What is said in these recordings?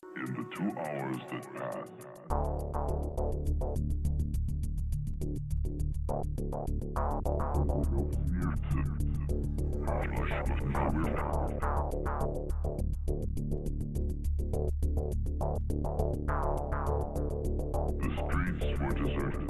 In the 2 hours that passed, the streets were deserted.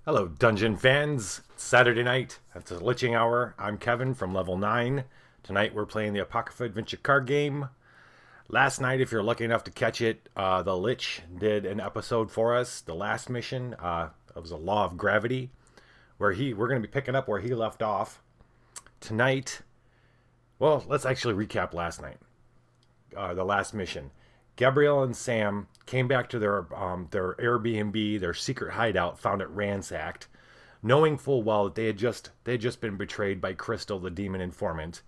Hello, Dungeon fans. It's Saturday night. It's a Liching Hour. I'm Kevin from Level 9. Tonight we're playing the Apocrypha Adventure Card Game. Last night, if you're lucky enough to catch it, the Lich did an episode for us. The last mission, it was a Law of Gravity, where we're going to be picking up where he left off. Tonight, well, let's actually recap last night. The last mission. Gabriella and Sam came back to their Airbnb, their secret hideout, found it ransacked, knowing full well that they had just been betrayed by Crystal, the demon informant,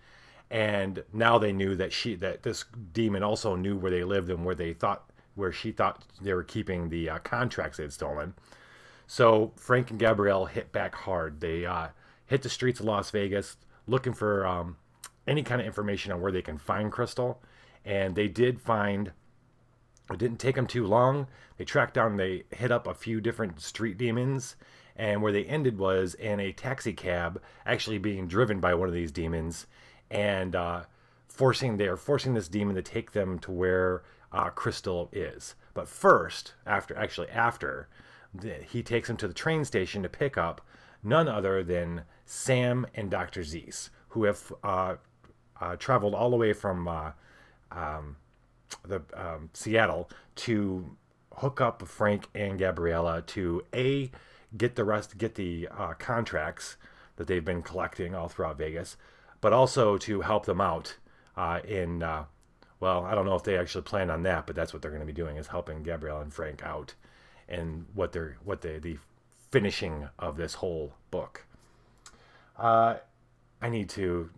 and now they knew that this demon also knew where they lived and where she thought they were keeping the contracts they had stolen. So Frank and Gabrielle hit back hard. They hit the streets of Las Vegas looking for any kind of information on where they can find Crystal, and they did find. It didn't take them too long. They hit up a few different street demons, and where they ended was in a taxi cab, actually being driven by one of these demons, and forcing this demon to take them to where Crystal is. But first, after he takes them to the train station to pick up none other than Sam and Dr. Zeez, who have traveled all the way from Seattle to hook up Frank and Gabriella to get the contracts that they've been collecting all throughout Vegas, but also to help them out in well, I don't know if they actually planned on that, but that's what they're going to be doing, is helping Gabriella and Frank out and the finishing of this whole book. I need to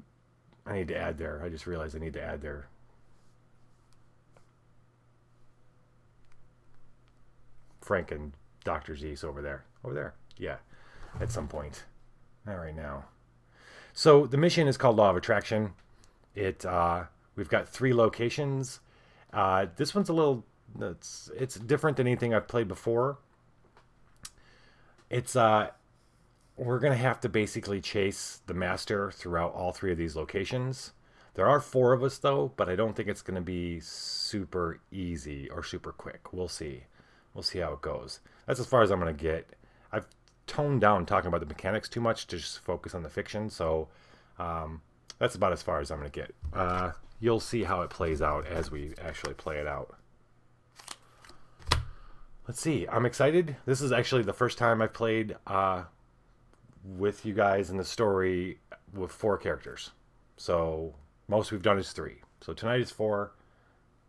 add there. I just realized I need to add there. Frank and Dr. Zeez over there. Yeah, at some point. Not right now. So the mission is called Law of Attraction. We've got 3 locations. This one's it's different than anything I've played before. We're gonna have to basically chase the master throughout all 3 of these locations. There are 4 of us though, but I don't think it's gonna be super easy or super quick. We'll see. We'll see how it goes. That's as far as I'm going to get. I've toned down talking about the mechanics too much to just focus on the fiction. So That's about as far as I'm going to get. You'll see how it plays out as we actually play it out. Let's see. I'm excited. This is actually the first time I've played with you guys in the story with 4 characters. So most we've done is 3. So tonight is 4.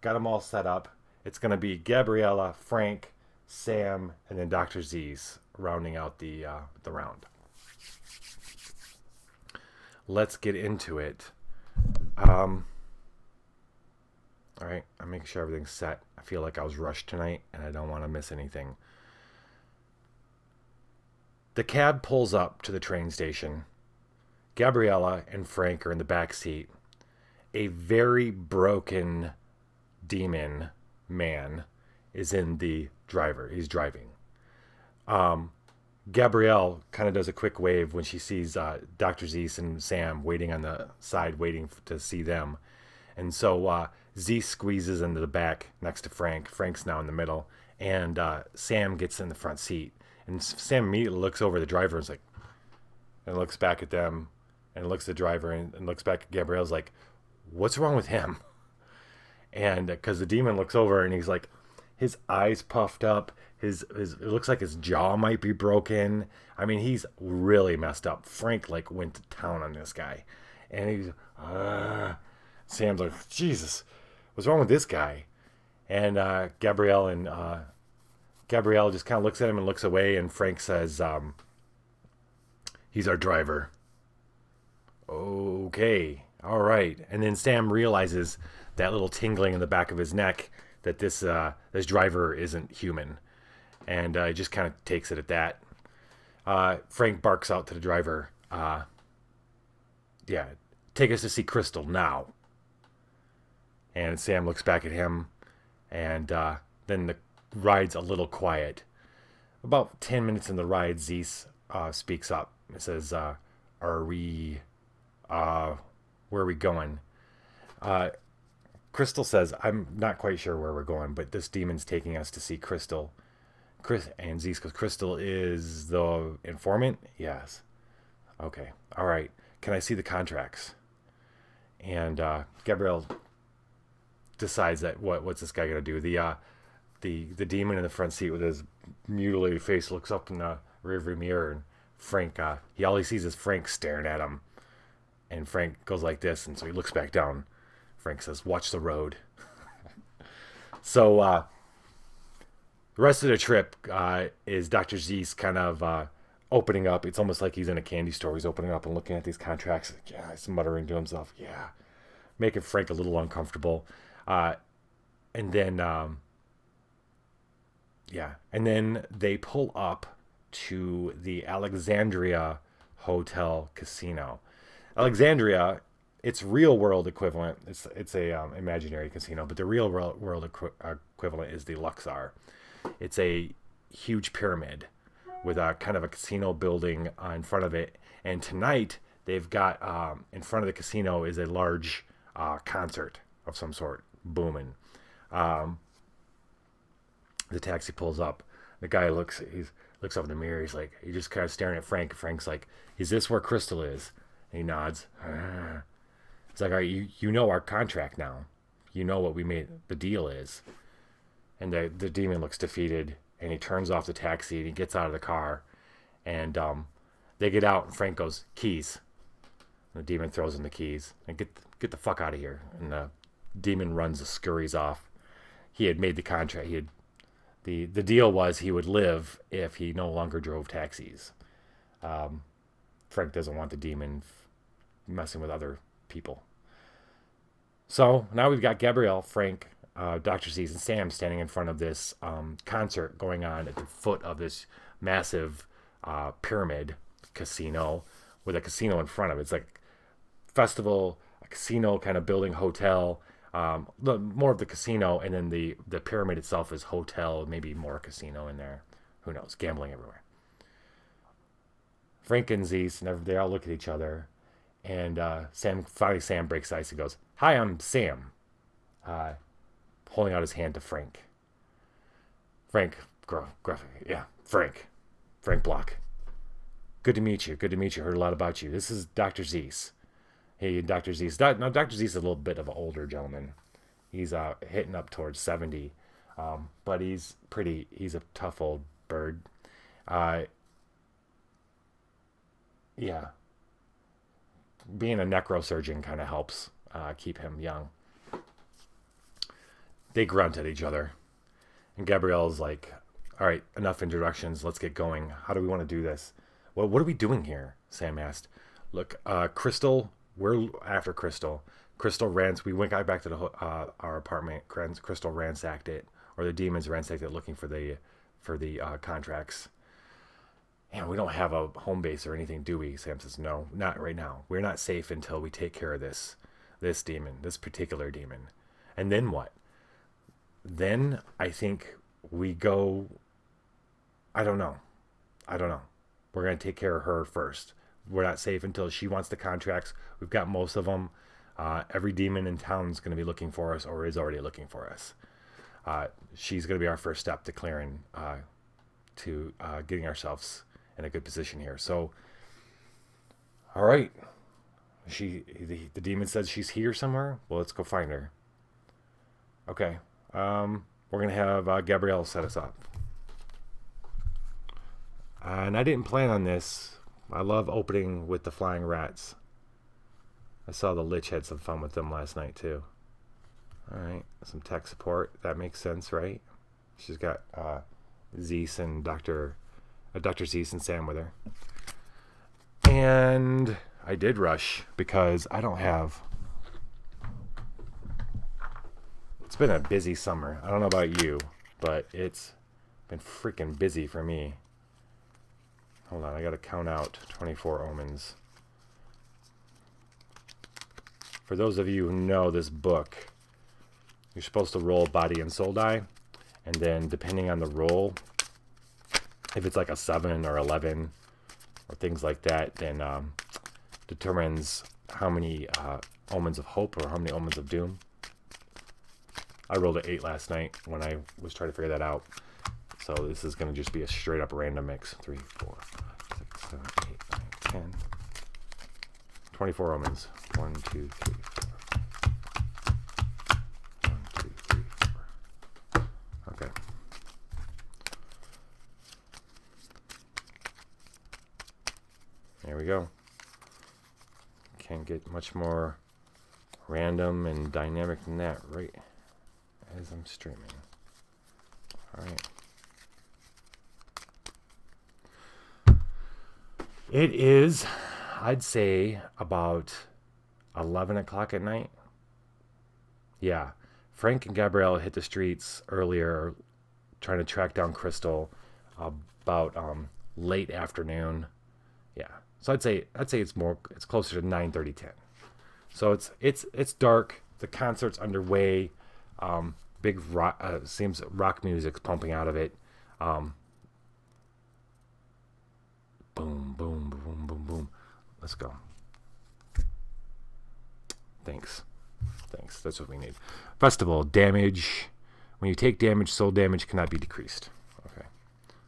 Got them all set up. It's going to be Gabriella, Frank, Sam, and then Dr. Zeez rounding out the round. Let's get into it. All right, I'm making sure everything's set. I feel like I was rushed tonight, and I don't want to miss anything. The cab pulls up to the train station. Gabriella and Frank are in the back seat. A very broken demon man is in the driver. He's driving. Gabrielle kind of does a quick wave when she sees Dr. Zeez and Sam waiting on the side, waiting to see them. And so Zeez squeezes into the back next to Frank. Frank's now in the middle. And Sam gets in the front seat. And Sam immediately looks over the driver and looks back at them and looks at the driver and looks back at Gabrielle's like, what's wrong with him? And because the demon looks over and he's like, his eyes puffed up. It looks like his jaw might be broken. I mean, he's really messed up. Frank like went to town on this guy. And he's, Sam's like, Jesus, what's wrong with this guy? And Gabrielle just kind of looks at him and looks away. And Frank says, he's our driver. Okay, all right. And then Sam realizes that little tingling in the back of his neck that this driver isn't human. And he just kind of takes it at that. Frank barks out to the driver, take us to see Crystal now. And Sam looks back at him, and then the ride's a little quiet. About 10 minutes in the ride, Zeez speaks up. It says, where are we going? Crystal says, I'm not quite sure where we're going, but this demon's taking us to see Crystal. And Zeez goes, Crystal is the informant? Yes. Okay. All right. Can I see the contracts? And Gabrielle decides that what's this guy gonna do? The demon in the front seat with his mutilated face looks up in the rearview mirror, and Frank all he sees is Frank staring at him, and Frank goes like this, and so he looks back down. Frank says, watch the road. So the rest of the trip is Dr. Zeez kind of opening up. It's almost like he's in a candy store. He's opening up and looking at these contracts. Yeah, he's muttering to himself. Yeah, making Frank a little uncomfortable. And then they pull up to the Alexandria Hotel Casino. Alexandria, its real world equivalent, it's a imaginary casino, but the real world equivalent is the Luxor. It's a huge pyramid with a kind of a casino building in front of it. And tonight they've got in front of the casino is a large concert of some sort booming. The taxi pulls up. The guy looks up in the mirror. He's just kind of staring at Frank. Frank's like, is this where Crystal is? And he nods. It's like, all right, you know our contract now. You know what we made the deal is. And the demon looks defeated, and he turns off the taxi, and he gets out of the car, and they get out, and Frank goes, keys. And the demon throws him the keys, and get the fuck out of here. And the demon scurries off. He had made the contract. The deal was he would live if he no longer drove taxis. Frank doesn't want the demon messing with other people. So now we've got Gabrielle, Frank, Dr. Zeez, and Sam standing in front of this concert going on at the foot of this massive pyramid casino with a casino in front of it. It's like festival, a casino kind of building, hotel, more of the casino, and then the pyramid itself is hotel, maybe more casino in there. Who knows? Gambling everywhere. Frank and Zeez, they all look at each other, and Sam breaks the ice and goes, "Hi, I'm Sam," holding out his hand to Frank. Frank, gruff, yeah, Frank Block. Good to meet you. Heard a lot about you. This is Dr. Zeez. Hey, Dr. Zeez. Now, Dr. Zeez is a little bit of an older gentleman. He's hitting up towards 70. But he's a tough old bird. Uh, yeah. Being a necrosurgeon kind of helps keep him young. They grunt at each other. And Gabriella's like, all right, enough introductions. Let's get going. How do we want to do this? Well, what are we doing here? Sam asked. Look, Crystal, we're after Crystal. Crystal we went back to our apartment. Crystal ransacked it, or the demons ransacked it looking for the contracts. And we don't have a home base or anything, do we? Sam says, no, not right now. We're not safe until we take care of this demon, this particular demon. And then what? Then I think we go, I don't know. We're going to take care of her first. We're not safe until she wants the contracts. We've got most of them. Every demon in town is going to be looking for us or is already looking for us. She's going to be our first step to clearing, to getting ourselves in a good position here. So, all right. The demon says she's here somewhere. Well, let's go find her. Okay. We're going to have Gabrielle set us up. And I didn't plan on this. I love opening with the flying rats. I saw the Lich had some fun with them last night, too. All right. Some tech support. That makes sense, right? She's got Zeez and Dr. Zeez and Sam with her. And I did rush because I don't have... It's been a busy summer. I don't know about you, but it's been freaking busy for me. Hold on, I gotta count out 24 omens. For those of you who know this book, you're supposed to roll body and soul die, and then depending on the roll, if it's like a 7 or 11 or things like that, then determines how many omens of hope or how many omens of doom. I rolled an 8 last night when I was trying to figure that out. So this is going to just be a straight up random mix. 3, 4, 6, 7, 8, 9, 10. 24 omens. 1, 2, 3, 4. 1, 2, 3, 4. Okay. There we go. Can't get much more random and dynamic than that, right? As I'm streaming. All right. It is, I'd say, about 11 o'clock at night. Yeah. Frank and Gabriella hit the streets earlier trying to track down Crystal about late afternoon. Yeah. So I'd say it's closer to 9:30, 10. So it's dark. The concert's underway. Big rock, seems rock music's pumping out of it. Boom, boom, boom, boom, boom. Let's go. Thanks. That's what we need. Festival damage. When you take damage, soul damage cannot be decreased. Okay.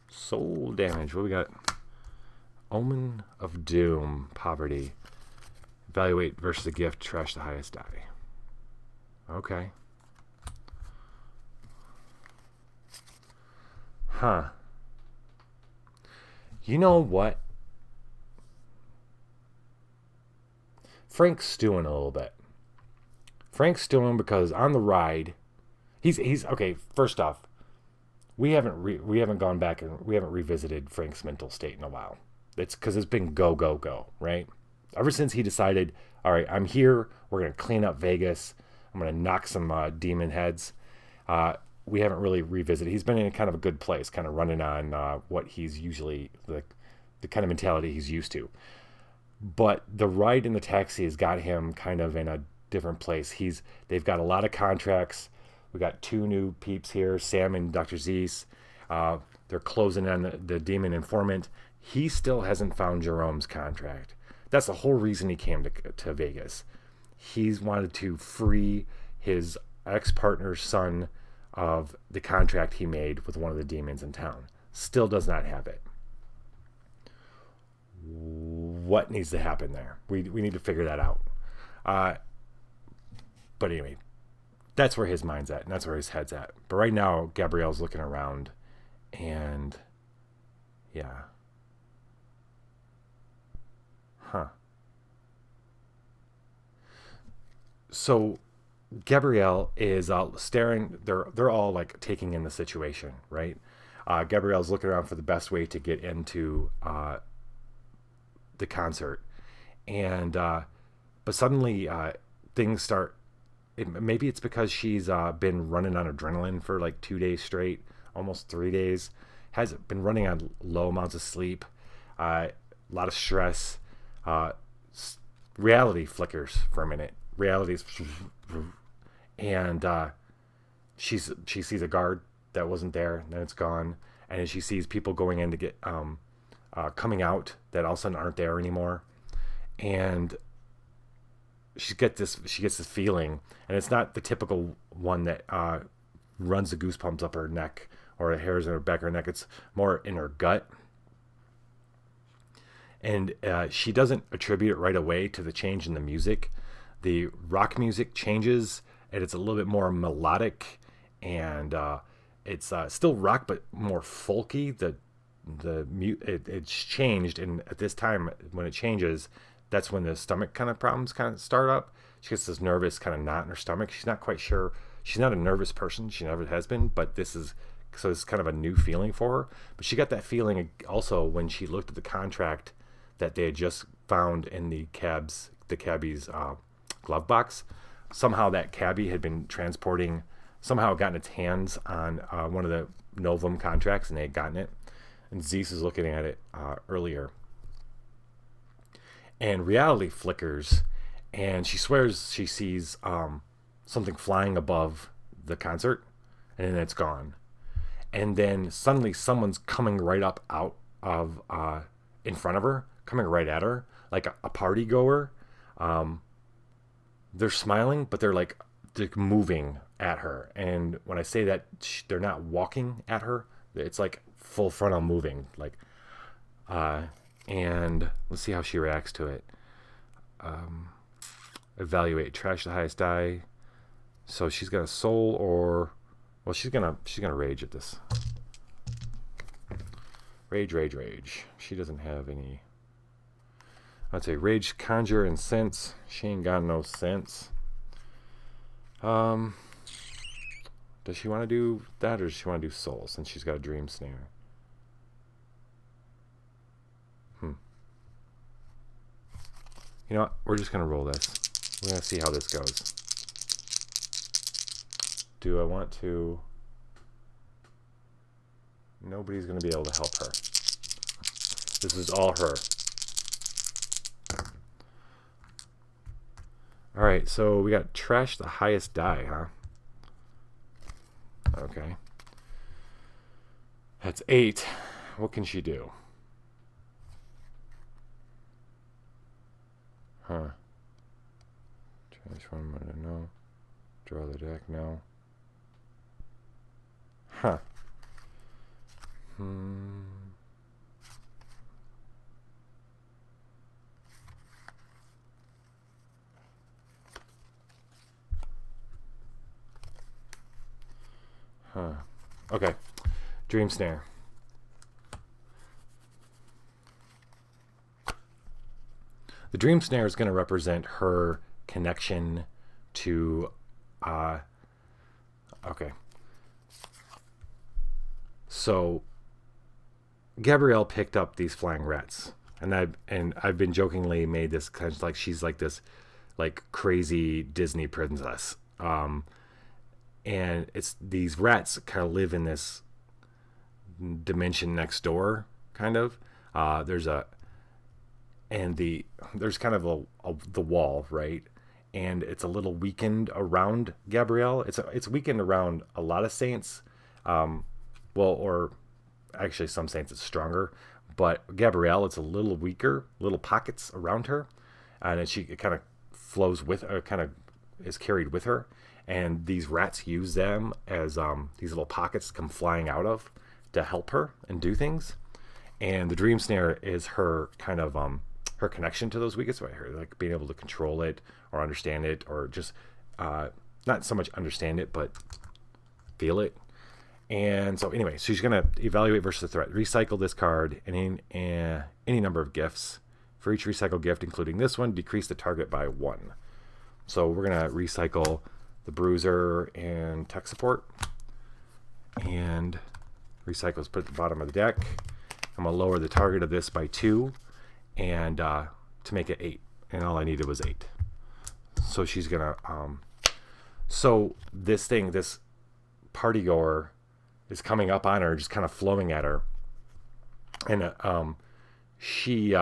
Soul damage. What we got? Omen of Doom. Poverty. Evaluate versus a gift. Trash the highest die. Okay. Huh. You know what? Frank's stewing a little bit. Frank's stewing because on the ride, he's okay. First off, we haven't gone back and we haven't revisited Frank's mental state in a while. It's because it's been go, right? Ever since he decided, all right, I'm here. We're gonna clean up Vegas. I'm gonna knock some demon heads. We haven't really revisited. He's been in kind of a good place, kind of running on what he's usually, the kind of mentality he's used to. But the ride in the taxi has got him kind of in a different place. They've got a lot of contracts. We got 2 new peeps here, Sam and Dr. Zeez. They're closing on the demon informant. He still hasn't found Jerome's contract. That's the whole reason he came to Vegas. He's wanted to free his ex-partner's son of the contract he made with one of the demons in town. Still does not have it. What needs to happen there? We need to figure that out. But anyway, that's where his mind's at, and that's where his head's at. But right now, Gabrielle's looking around, and yeah. Huh. So Gabrielle is staring. They're all like taking in the situation, right? Gabrielle's looking around for the best way to get into the concert, and but suddenly things start. Maybe it's because she's been running on adrenaline for like 2 days straight, almost 3 days. Has been running on low amounts of sleep, a lot of stress. Reality flickers for a minute. Reality's, and she sees a guard that wasn't there, and then it's gone. And then she sees people going in to get coming out that all of a sudden aren't there anymore, and she gets this feeling, and it's not the typical one that runs the goosebumps up her neck or the hairs in her back of her neck. It's more in her gut. And she doesn't attribute it right away to the change in the music. The rock music changes, and it's a little bit more melodic, and it's still rock but more folky. It's changed, and at this time when it changes, that's when the stomach kind of problems kind of start up. She gets this nervous kind of knot in her stomach. She's not quite sure. She's not a nervous person. She never has been, but this is kind of a new feeling for her. But she got that feeling also when she looked at the contract that they had just found in the cabbie's glove box. Somehow that cabbie had been somehow gotten its hands on one of the Novum contracts, and they had gotten it. And Zeez is looking at it earlier. And reality flickers, and she swears she sees something flying above the concert, and then it's gone. And then suddenly someone's coming right up out of in front of her, coming right at her, like a party goer. They're smiling, but they're moving at her. And when I say that, they're not walking at her. It's like full frontal moving, and let's see how she reacts to it. Evaluate, trash the highest die. So she's got a soul, or she's gonna rage at this. Rage. She doesn't have any. I'd say rage, conjure, and sense. She ain't got no sense. Does she want to do that, or does she want to do soul since she's got a dream snare? You know what? We're just going to roll this. We're going to see how this goes. Do I want to... Nobody's going to be able to help her. This is all her. Alright, so we got trash the highest die, huh? Okay. That's 8. What can she do? Huh. Transform, I don't know. Draw the deck, no. Huh. Huh. Okay. Dream snare. The dream snare is going to represent her connection to, okay. So Gabrielle picked up these flying rats, and I've been jokingly made this kind of like she's like this like crazy Disney princess. And it's these rats kind of live in this dimension next door, kind of. There's kind of the wall, right? And it's a little weakened around Gabrielle. It's weakened around a lot of saints. Or actually some saints it's stronger, but Gabrielle, it's a little weaker, little pockets around her, and it kind of flows with, kind of is carried with her. And these rats use them as these little pockets come flying out of to help her and do things. And the dream snare is her kind of her connection to those weakest, her like being able to control it or understand it, or just not so much understand it but feel it. And so anyway, so she's gonna evaluate versus threat. Recycle this card and any number of gifts. For each recycled gift, including this one, decrease the target by 1. So we're gonna recycle the Bruiser and tech support, and recycle is put at the bottom of the deck. I'm gonna lower the target of this by 2, and to make it 8. And all I needed was 8. So she's gonna so this party goer is coming up on her, just kind of flowing at her, and she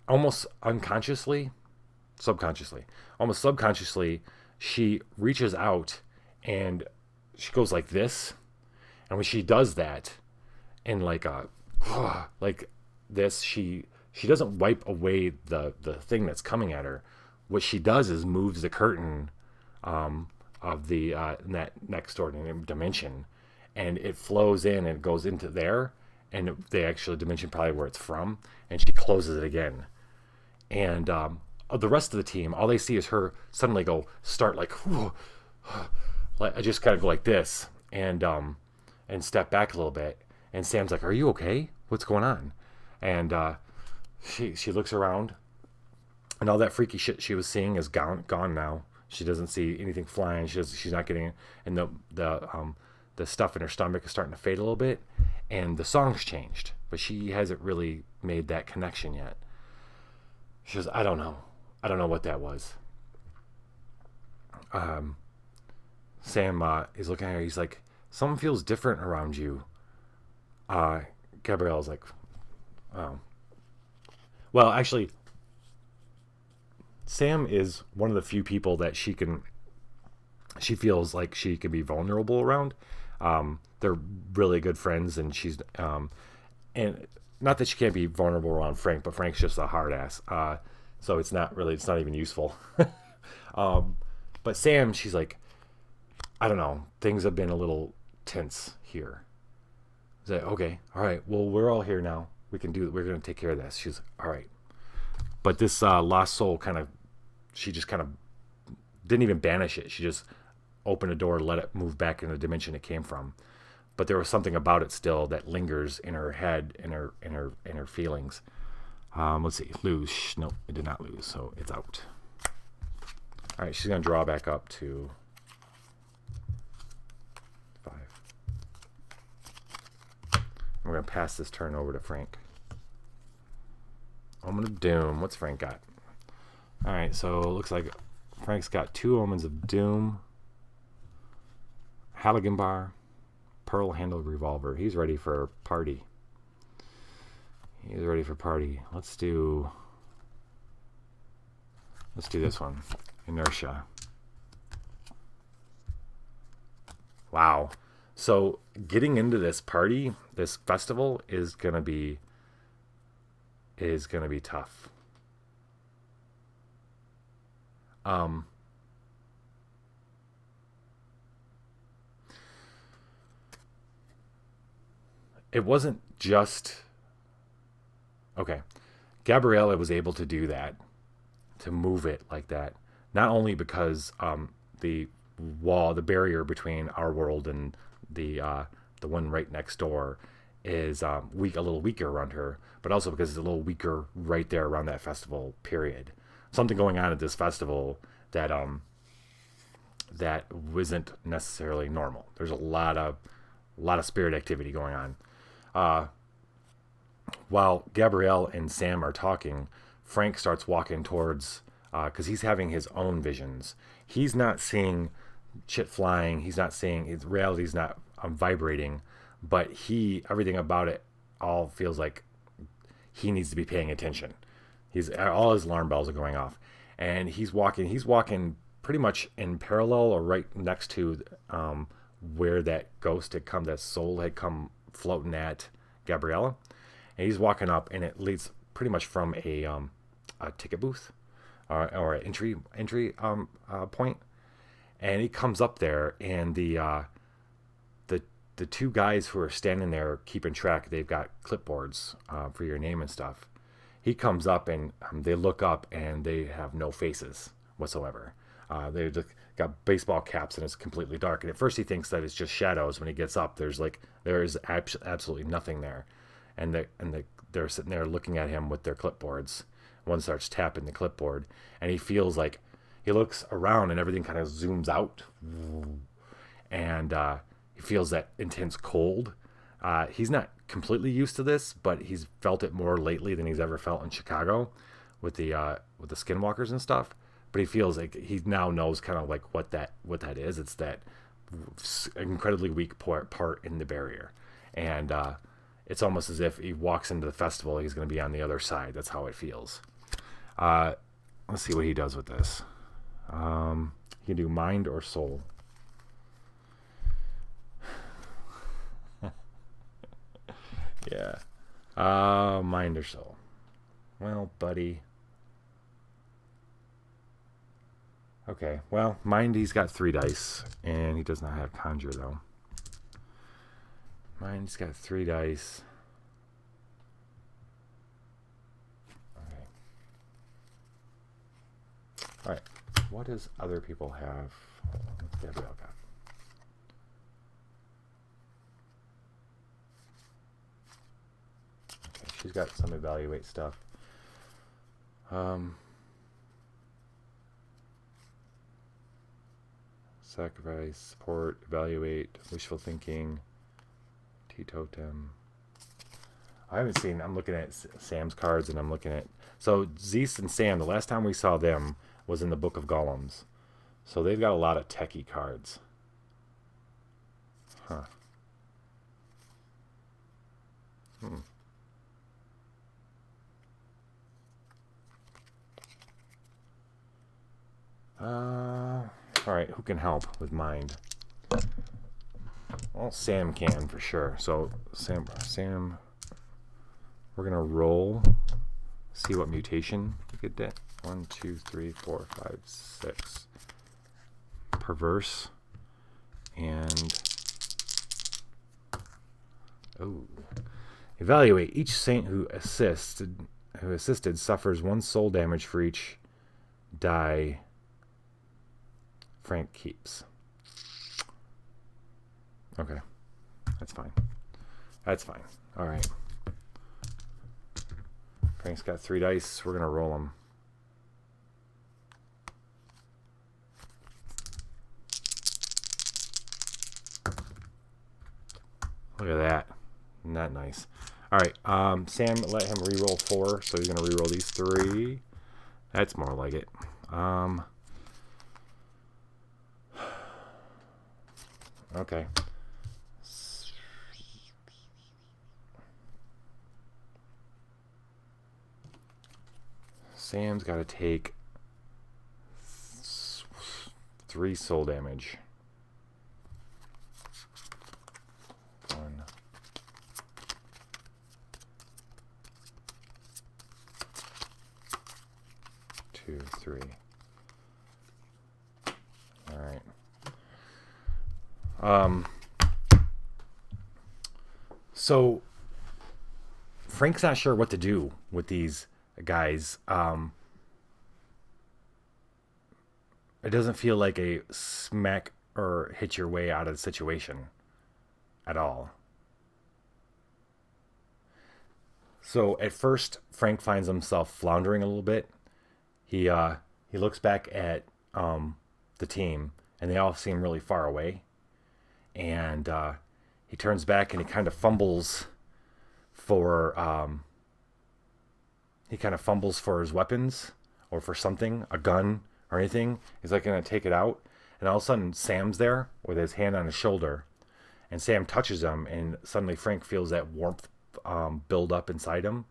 almost subconsciously, she reaches out and she goes like this. And when she does that, and like this, she doesn't wipe away the thing that's coming at her. What she does is moves the curtain of the that next door dimension, and it flows in and it goes into there, and the actual dimension probably where it's from, and she closes it again. And the rest of the team, all they see is her suddenly start like I just kind of go like this, and step back a little bit. And Sam's like, "Are you okay? What's going on?" And she looks around, and all that freaky shit she was seeing is gone now. She doesn't see anything flying. She's not getting, and the stuff in her stomach is starting to fade a little bit, and the song's changed, but she hasn't really made that connection yet. She goes, I don't know what that was. Sam is looking at her. He's like, something feels different around you. Gabriella's like, oh. Well, actually, Sam is one of the few people that she feels like she can be vulnerable around. They're really good friends, and she's, and not that she can't be vulnerable around Frank, but Frank's just a hard ass. So it's not even useful. But Sam, she's like, I don't know, things have been a little tense here. He's like, okay, all right, well, we're all here now. We're going to take care of this. She's all right. But this lost soul she just kind of didn't even banish it. She just opened a door, let it move back in the dimension it came from. But there was something about it still that lingers in her head, in her feelings. Let's see, lose. Nope, it did not lose, so it's out. All right, she's gonna draw back up to 5. We're gonna pass this turn over to Frank. Omen of Doom. What's Frank got? All right, so it looks like Frank's got 2 Omens of Doom, Halligan Bar, Pearl Handled Revolver. He's ready for party. Let's do this one. Inertia. Wow. So getting into this party, this festival is gonna be tough. It wasn't just okay. Gabriella was able to do that, to move it like that, not only because the barrier between our world and the one right next door is a little weaker around her, but also because it's a little weaker right there around that festival period. Something going on at this festival that wasn't necessarily normal. There's a lot of spirit activity going on. While Gabrielle and Sam are talking, Frank starts walking towards, because he's having his own visions. He's not seeing shit flying. He's not seeing, his reality's not vibrating, but everything about it all feels like he needs to be paying attention. All his alarm bells are going off, and he's walking pretty much in parallel or right next to where that that soul had come floating at Gabriella. And he's walking up, and it leads pretty much from a ticket booth or an entry point. And he comes up there, and the the two guys who are standing there keeping track, they've got clipboards for your name and stuff. He comes up and they look up and they have no faces whatsoever. They just got baseball caps and it's completely dark. And at first he thinks that it's just shadows. When he gets up, there is absolutely nothing there, and they're sitting there looking at him with their clipboards. One starts tapping the clipboard, and he feels like he looks around and everything kind of zooms out, and he feels that intense cold. He's not completely used to this, but he's felt it more lately than he's ever felt in Chicago with the skinwalkers and stuff. But he feels like he now knows kind of like what that is. It's that incredibly weak part in the barrier, and it's almost as if he walks into the festival, he's going to be on the other side. That's how it feels. Let's see what he does with this. He can do mind or soul. Yeah. Mind or soul. Well, buddy. Okay, well, mind, he's got 3 dice, and he does not have conjure, though. Mind, he's got 3 dice. Okay. Alright, what does other people have? What's Gabrielle got? Okay, she's got some evaluate stuff. Sacrifice, support, evaluate, wishful thinking, teetotum. I haven't seen, I'm looking at Sam's cards and I'm looking at, so Zeez and Sam, the last time we saw them was in the Book of Golems. So they've got a lot of techie cards. Huh. Alright, who can help with mind? Well, Sam can for sure. So Sam, we're gonna roll, see what mutation we could get. 1, 2, 3, 4, 5, 6. Perverse and evaluate. Each saint who assisted suffers 1 soul damage for each die Frank keeps. Okay. That's fine. That's fine. Alright. Frank's got 3 dice. We're going to roll them. Look at that. Isn't that nice? Alright. Sam, let him re-roll 4. So he's going to re-roll these 3. That's more like it. Okay. Sam's got to take 3 soul damage. 1, 2, 3. All right. So Frank's not sure what to do with these guys. It doesn't feel like a smack or hit your way out of the situation at all. So at first, Frank finds himself floundering a little bit. He looks back at the team, and they all seem really far away. And he turns back and he kind of fumbles for his weapons or for something, a gun or anything. He's like going to take it out, and all of a sudden Sam's there with his hand on his shoulder, and Sam touches him, and suddenly Frank feels that warmth build up inside him,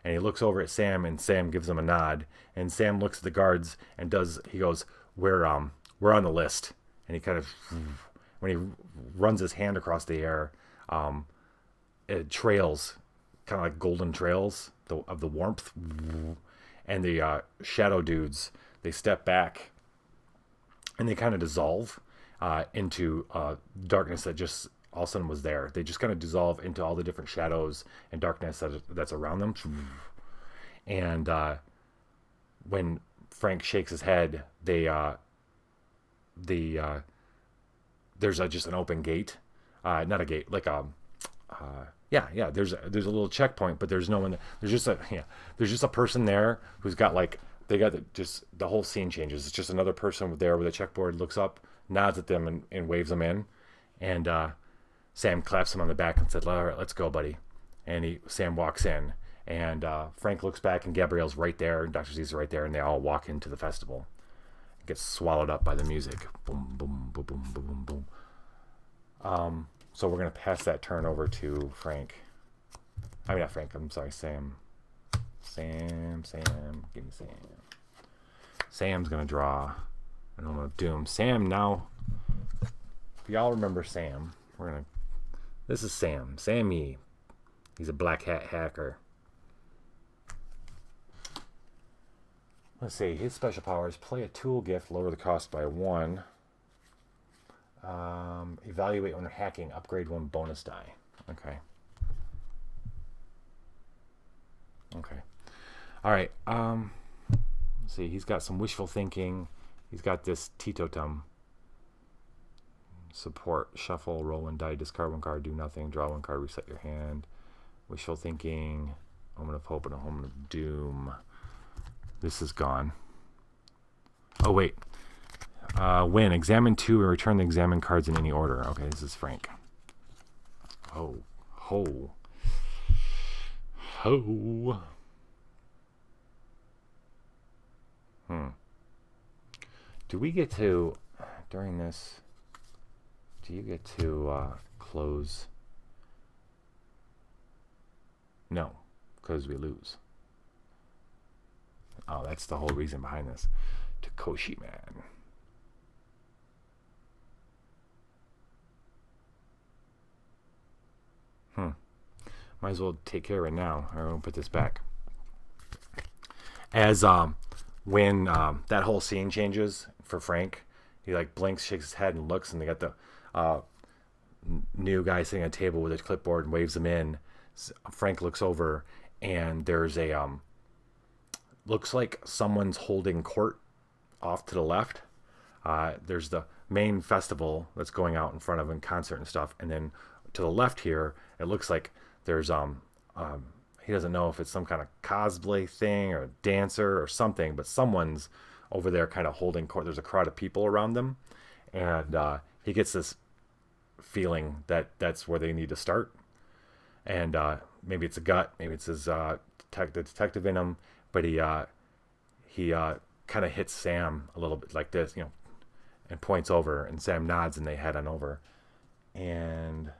and he looks over at Sam, and Sam gives him a nod, and Sam looks at the guards and he goes, we're on the list. And he kind of, when he runs his hand across the air, it trails, kind of like golden trails of the warmth, and the shadow dudes, they step back and they kind of dissolve into darkness that just all of a sudden was there. They just kind of dissolve into all the different shadows and darkness that's around them. And when Frank shakes his head, there's just an open gate, not a gate, like yeah. There's a little checkpoint, but there's no one. There's just a person there who's got like just the whole scene changes. It's just another person there with a checkboard, looks up, nods at them, and waves them in, and Sam claps him on the back and said, "All right, let's go, buddy." And Sam walks in, and Frank looks back, and Gabrielle's right there, and Dr. Zeez is right there, and they all walk into the festival. It gets swallowed up by the music. Boom, boom, boom, boom, boom, boom. So we're going to pass that turn over to Frank. I mean, not Frank. I'm sorry, Sam. Sam. Give me Sam. Sam's going to draw an Omen of Doom. Sam now, if y'all remember Sam, this is Sam Yee. He's a black hat hacker. Let's see, his special powers: play a tool gift, lower the cost by 1. Evaluate when they're hacking, upgrade 1 bonus die. Okay. All right. Let's see, he's got some wishful thinking. He's got this teetotum. Support, shuffle, roll 1 die, discard 1 card, do nothing, draw 1 card, reset your hand. Wishful thinking, Omen of Hope, and a Omen of Doom. This is gone. Oh, wait. Win. Examine 2 and return the examined cards in any order. Okay, this is Frank. Ho. Do we get to, during this, do you get to close? No, because we lose. Oh, that's the whole reason behind this. Takoshi Man. Might as well take care of it now. I won't put this back. As when that whole scene changes for Frank, he like blinks, shakes his head, and looks, and they got the new guy sitting at a table with a clipboard and waves him in. Frank looks over, and there's a looks like someone's holding court off to the left. There's the main festival that's going out in front of him, concert and stuff, and then to the left here, it looks like there's he doesn't know if it's some kind of cosplay thing or a dancer or something, but someone's over there kind of holding court. There's a crowd of people around them, and he gets this feeling that that's where they need to start. And maybe it's a gut, maybe it's his the detective in him, but he kind of hits Sam a little bit like this, and points over, and Sam nods, and they head on over. And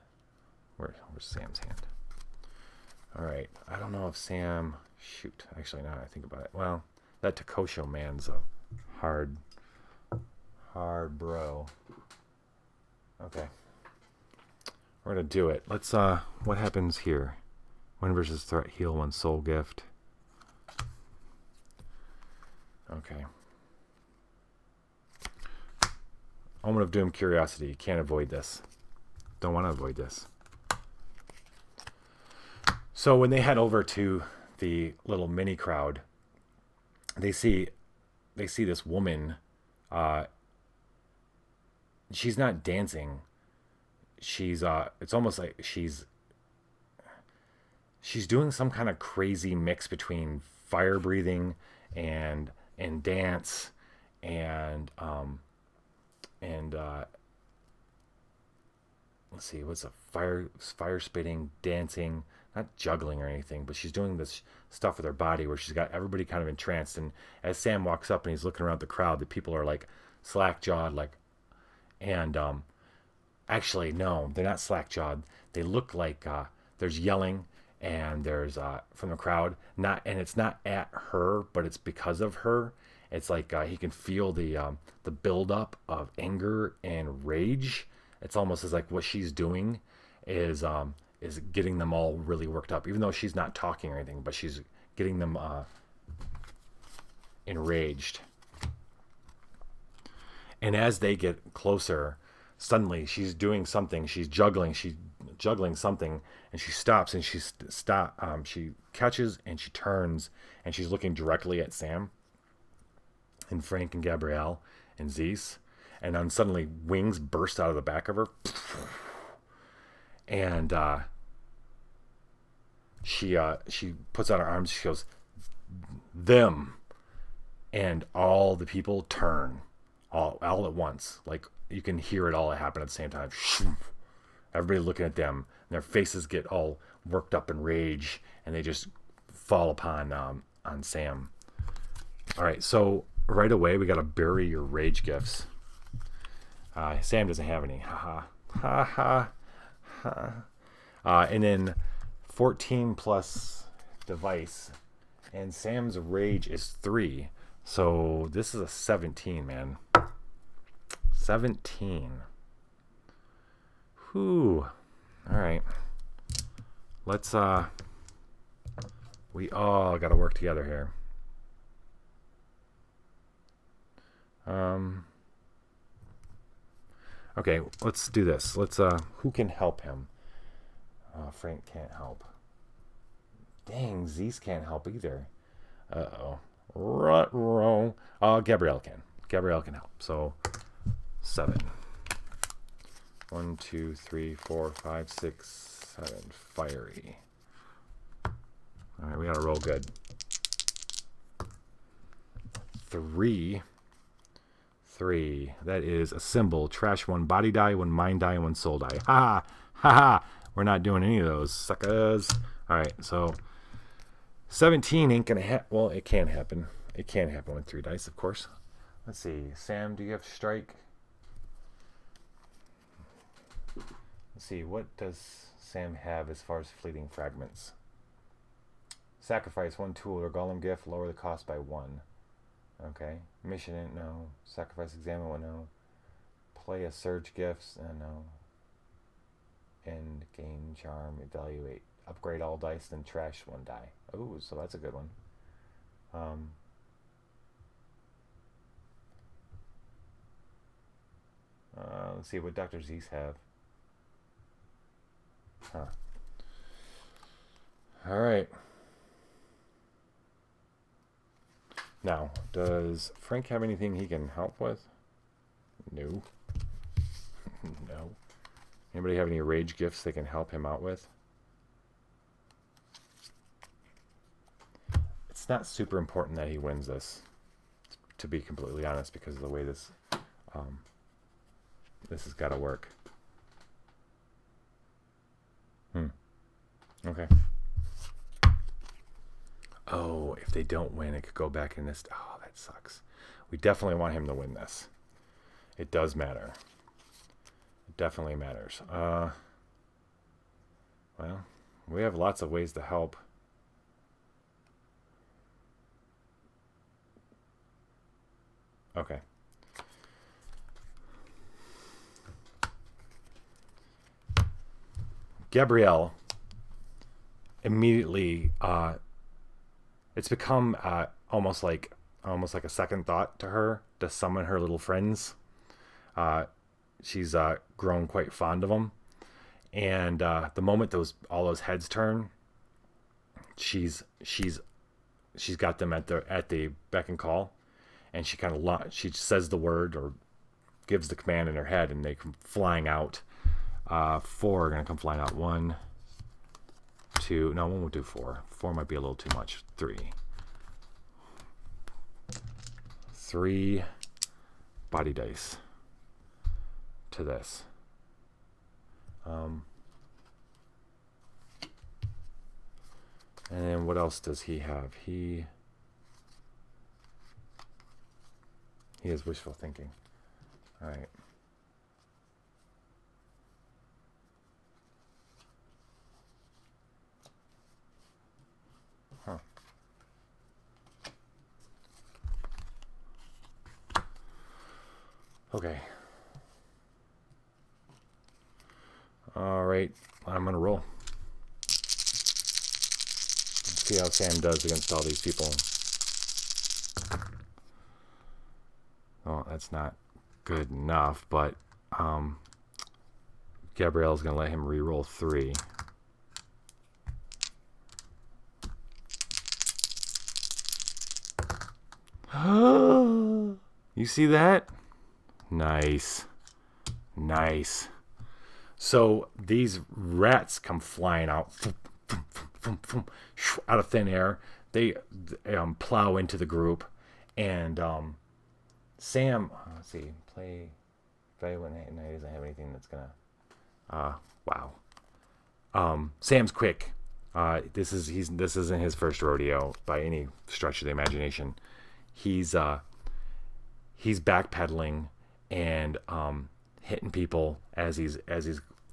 where's Sam's hand? All right, I don't know if Sam. Shoot, actually, now I think about it. Well, that Takosho man's a hard bro. Okay, we're gonna do it. Let's. What happens here? Win versus threat, heal 1 soul gift. Okay. Omen of Doom, curiosity. Can't avoid this. Don't want to avoid this. So when they head over to the little mini crowd, they see this woman. She's not dancing. She's it's almost like she's doing some kind of crazy mix between fire breathing and dance and let's see, what's a fire spitting, dancing, not juggling or anything, but she's doing this stuff with her body where she's got everybody kind of entranced. And as Sam walks up and he's looking around the crowd, the people are like slack jawed, and actually no, they're not slack jawed. They look like there's yelling, and there's from the crowd, and it's not at her, but it's because of her. It's like he can feel the buildup of anger and rage. It's almost as like what she's doing is getting them all really worked up, even though she's not talking or anything, but she's getting them enraged. And as they get closer, suddenly she's doing something. She's juggling something, and she stops and she catches and she turns and she's looking directly at Sam and Frank and Gabrielle and Zeez, and then suddenly wings burst out of the back of her, and she puts out her arms. She goes, "Them," and all the people turn all at once. Like, you can hear it all happen at the same time. Everybody looking at them, and their faces get all worked up in rage, and they just fall upon on Sam. All right, so right away we got to bury your rage gifts. Sam doesn't have any. Ha ha ha. And then 14 plus device, and Sam's rage is 3. So this is a 17, man. 17. Whew. All right. Let's we all got to work together here. Okay, let's do this. Let's who can help him? Frank can't help. Dang, Zeez can't help either. Uh-oh. Ruh-roh. Gabrielle can. Gabrielle can help. So 7. 1, 2, 3, 4, 5, 6, 7. Fiery. All right, we gotta roll good. 3. That is a symbol. Trash 1 body die, 1 mind die, and 1 soul die. Ha ha ha. We're not doing any of those, suckers. All right, so 17 ain't gonna happen. Well, it can happen. It can happen with 3 dice, of course. Let's see. Sam, do you have strike? Let's see. What does Sam have as far as fleeting fragments? Sacrifice 1 tool or golem gift. Lower the cost by 1. Okay. Mission, no. Sacrifice, examine 1, no. Play a surge gifts, no. End game, charm, evaluate. Upgrade all dice, then trash 1 die. Oh, so that's a good one. Let's see what Dr. Zeez have. Huh. All right. Now, does Frank have anything he can help with? No. No. Anybody have any rage gifts they can help him out with? It's not super important that he wins this, to be completely honest, because of the way this this has got to work. Okay. Oh, if they don't win, it could go back in this. Oh, that sucks. We definitely want him to win this. It does matter. It definitely matters. Well, we have lots of ways to help. Okay. Gabrielle immediately it's become almost like a second thought to her to summon her little friends. She's grown quite fond of them, and the moment all those heads turn, she's got them at the beck and call, and she kind of she says the word or gives the command in her head, and they come flying out. 4 are gonna come flying out. 1, 2. No, 1 will do 4. 4 might be a little too much. 3 body dice to this. And then what else does he have? He has wishful thinking. All right. Okay. All right. I'm going to roll. Let's see how Sam does against all these people. Oh, that's not good enough, but Gabrielle's going to let him re-roll 3. You see that? Nice. Nice. So these rats come flying out out of thin air. They plow into the group. And Sam, let's see, play Value Night doesn't have anything that's going to... wow. Sam's quick. This isn't his first rodeo by any stretch of the imagination. He's backpedaling and hitting people as he's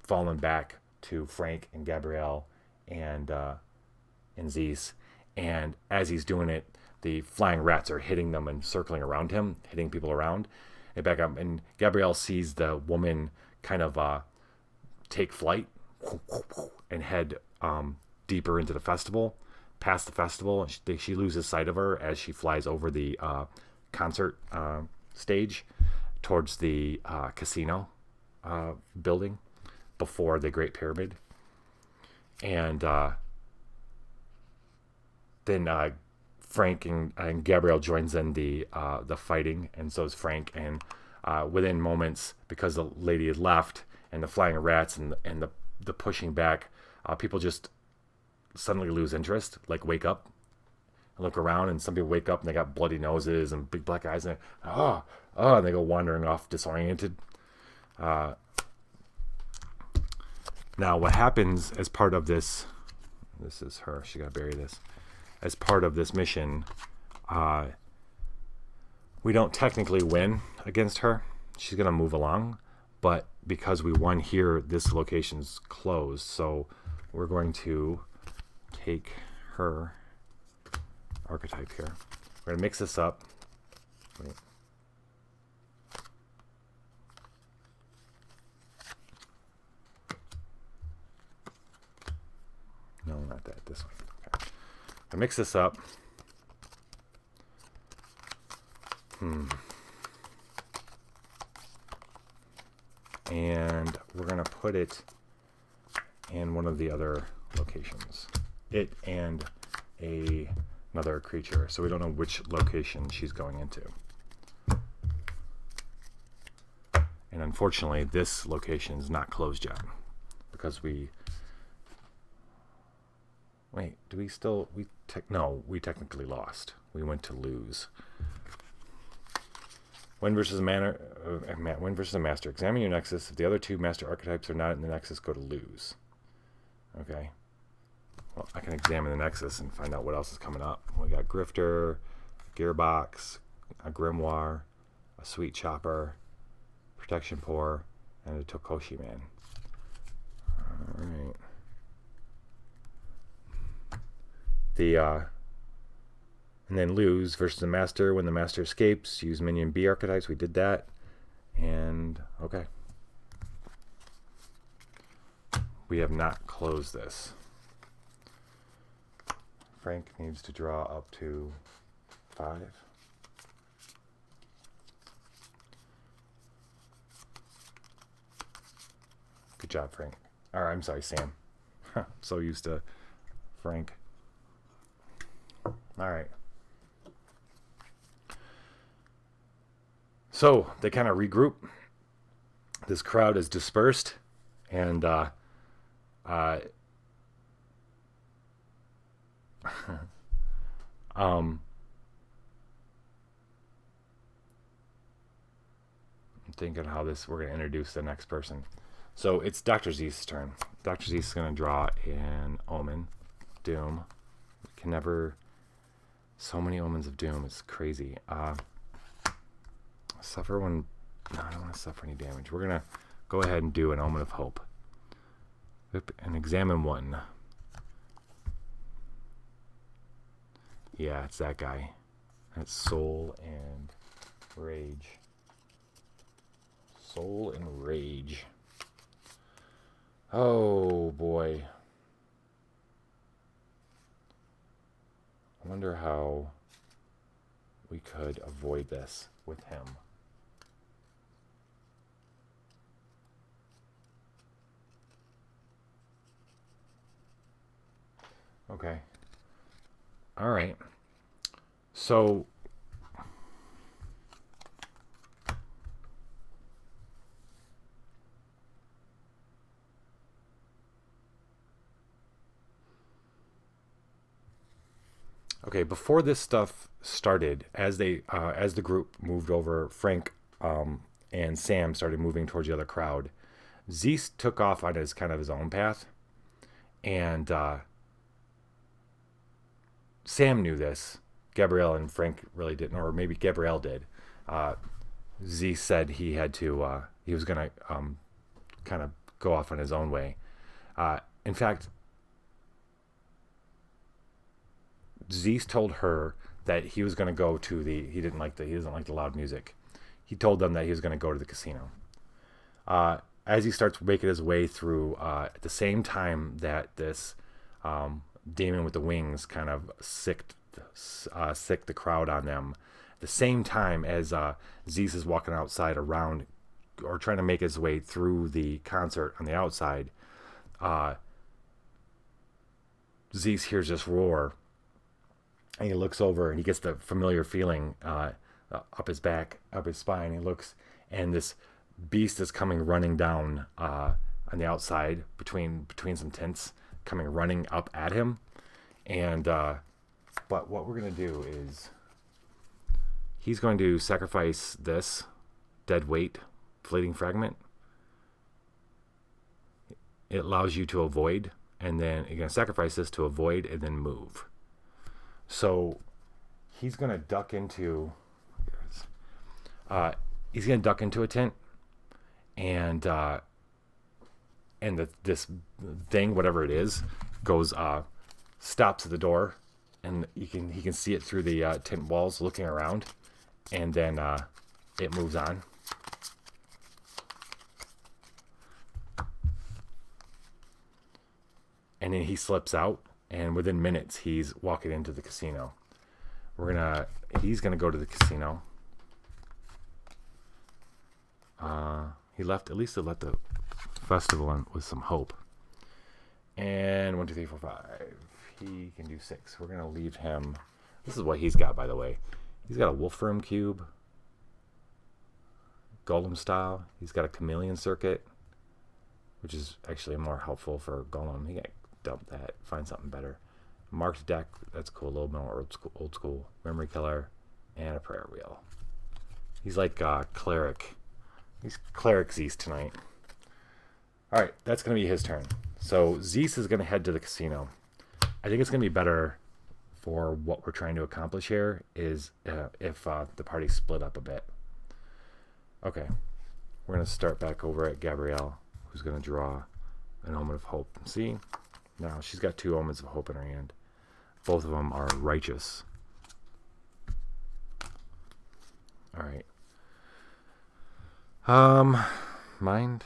falling back to Frank and Gabrielle and Zeez. And as he's doing it, the flying rats are hitting them and circling around him, hitting people around. And back up, and Gabrielle sees the woman kind of take flight and head deeper into the festival, past the festival. And she loses sight of her as she flies over the concert stage towards the casino building before the Great Pyramid. And then Frank and Gabrielle joins in the fighting, and so is Frank. And within moments, because the lady had left, and the flying rats and the pushing back, people just suddenly lose interest, like wake up and look around, and some people wake up and they got bloody noses and big black eyes, and and they go wandering off disoriented. Now, what happens as part of this is her. She got to bury this. As part of this mission, we don't technically win against her. She's going to move along, but because we won here, this location's closed. So we're going to take her archetype here. We're going to mix this up. Wait. No, not that. This one. Okay. I mix this up. And we're going to put it in one of the other locations. It and another creature. So we don't know which location she's going into. And unfortunately, this location is not closed yet. Because we... Wait, do we still... No, we technically lost. We went to lose. Win versus a master. Examine your nexus. If the other two master archetypes are not in the nexus, go to lose. Okay. Well, I can examine the nexus and find out what else is coming up. We got Grifter, Gearbox, a Grimoire, a Sweet Chopper, Protection Pour, and a Tokoshi Man. Alright. And then lose versus the master. When the master escapes, use minion B archetypes. We did that. And, okay. We have not closed this. Frank needs to draw up to 5. Good job, Frank. Or, I'm sorry, Sam. So used to Frank. All right. So they kind of regroup. This crowd is dispersed, and I'm thinking how we're going to introduce the next person. So it's Dr. Zeez's turn. Dr. Zeez is going to draw an Omen, Doom. We can never... So many Omens of Doom. It's crazy. Suffer one... No, I don't want to suffer any damage. We're going to go ahead and do an Omen of Hope. And examine one. Yeah, it's that guy. That's Soul and Rage. Soul and Rage. Oh, boy. I wonder how we could avoid this with him. Okay. All right. So okay, before this stuff started, as the group moved over, Frank and Sam started moving towards the other crowd. Zeus took off on his kind of his own path, and Sam knew this. Gabrielle and Frank really didn't, or maybe Gabrielle did. Uh, Z said he had to. He was gonna kind of go off on his own way. In fact, Z told her that he was gonna go to the. He doesn't like the loud music. He told them that he was gonna go to the casino. As he starts making his way through, at the same time that this demon with the wings kind of sicked the crowd on them. At the same time as Zeus is walking outside around or trying to make his way through the concert on the outside, Zeus hears this roar, and he looks over and he gets the familiar feeling up his back, up his spine. He looks, and this beast is coming running down on the outside between some tents, coming running up at him. And but what we're going to do is he's going to sacrifice this dead weight fleeting fragment. It allows you to avoid, and then you're going to sacrifice this to avoid and then move. So he's going to duck into a tent, and this thing, whatever it is, goes stops at the door, and he can see it through the tent walls, looking around, and then it moves on. And then he slips out, and within minutes he's walking into the casino. He's gonna go to the casino. He left the festival on with some hope. And 1, 2, 3, 4, 5. He can do 6. We're gonna leave him. This is what he's got, by the way. He's got a Wolfram cube, Golem style. He's got a chameleon circuit, which is actually more helpful for Golem. He can dump that, find something better. Marked deck, that's cool. A little more old school. Memory killer, and a prayer wheel. He's like cleric. He's cleric Zeus tonight. All right, that's gonna be his turn. So Zeus is gonna head to the casino. I think it's gonna be better for what we're trying to accomplish here is if the party split up a bit. Okay, we're gonna start back over at Gabrielle, who's gonna draw an omen of hope. See, now she's got 2 omens of hope in her hand. Both of them are righteous. All right. Mind.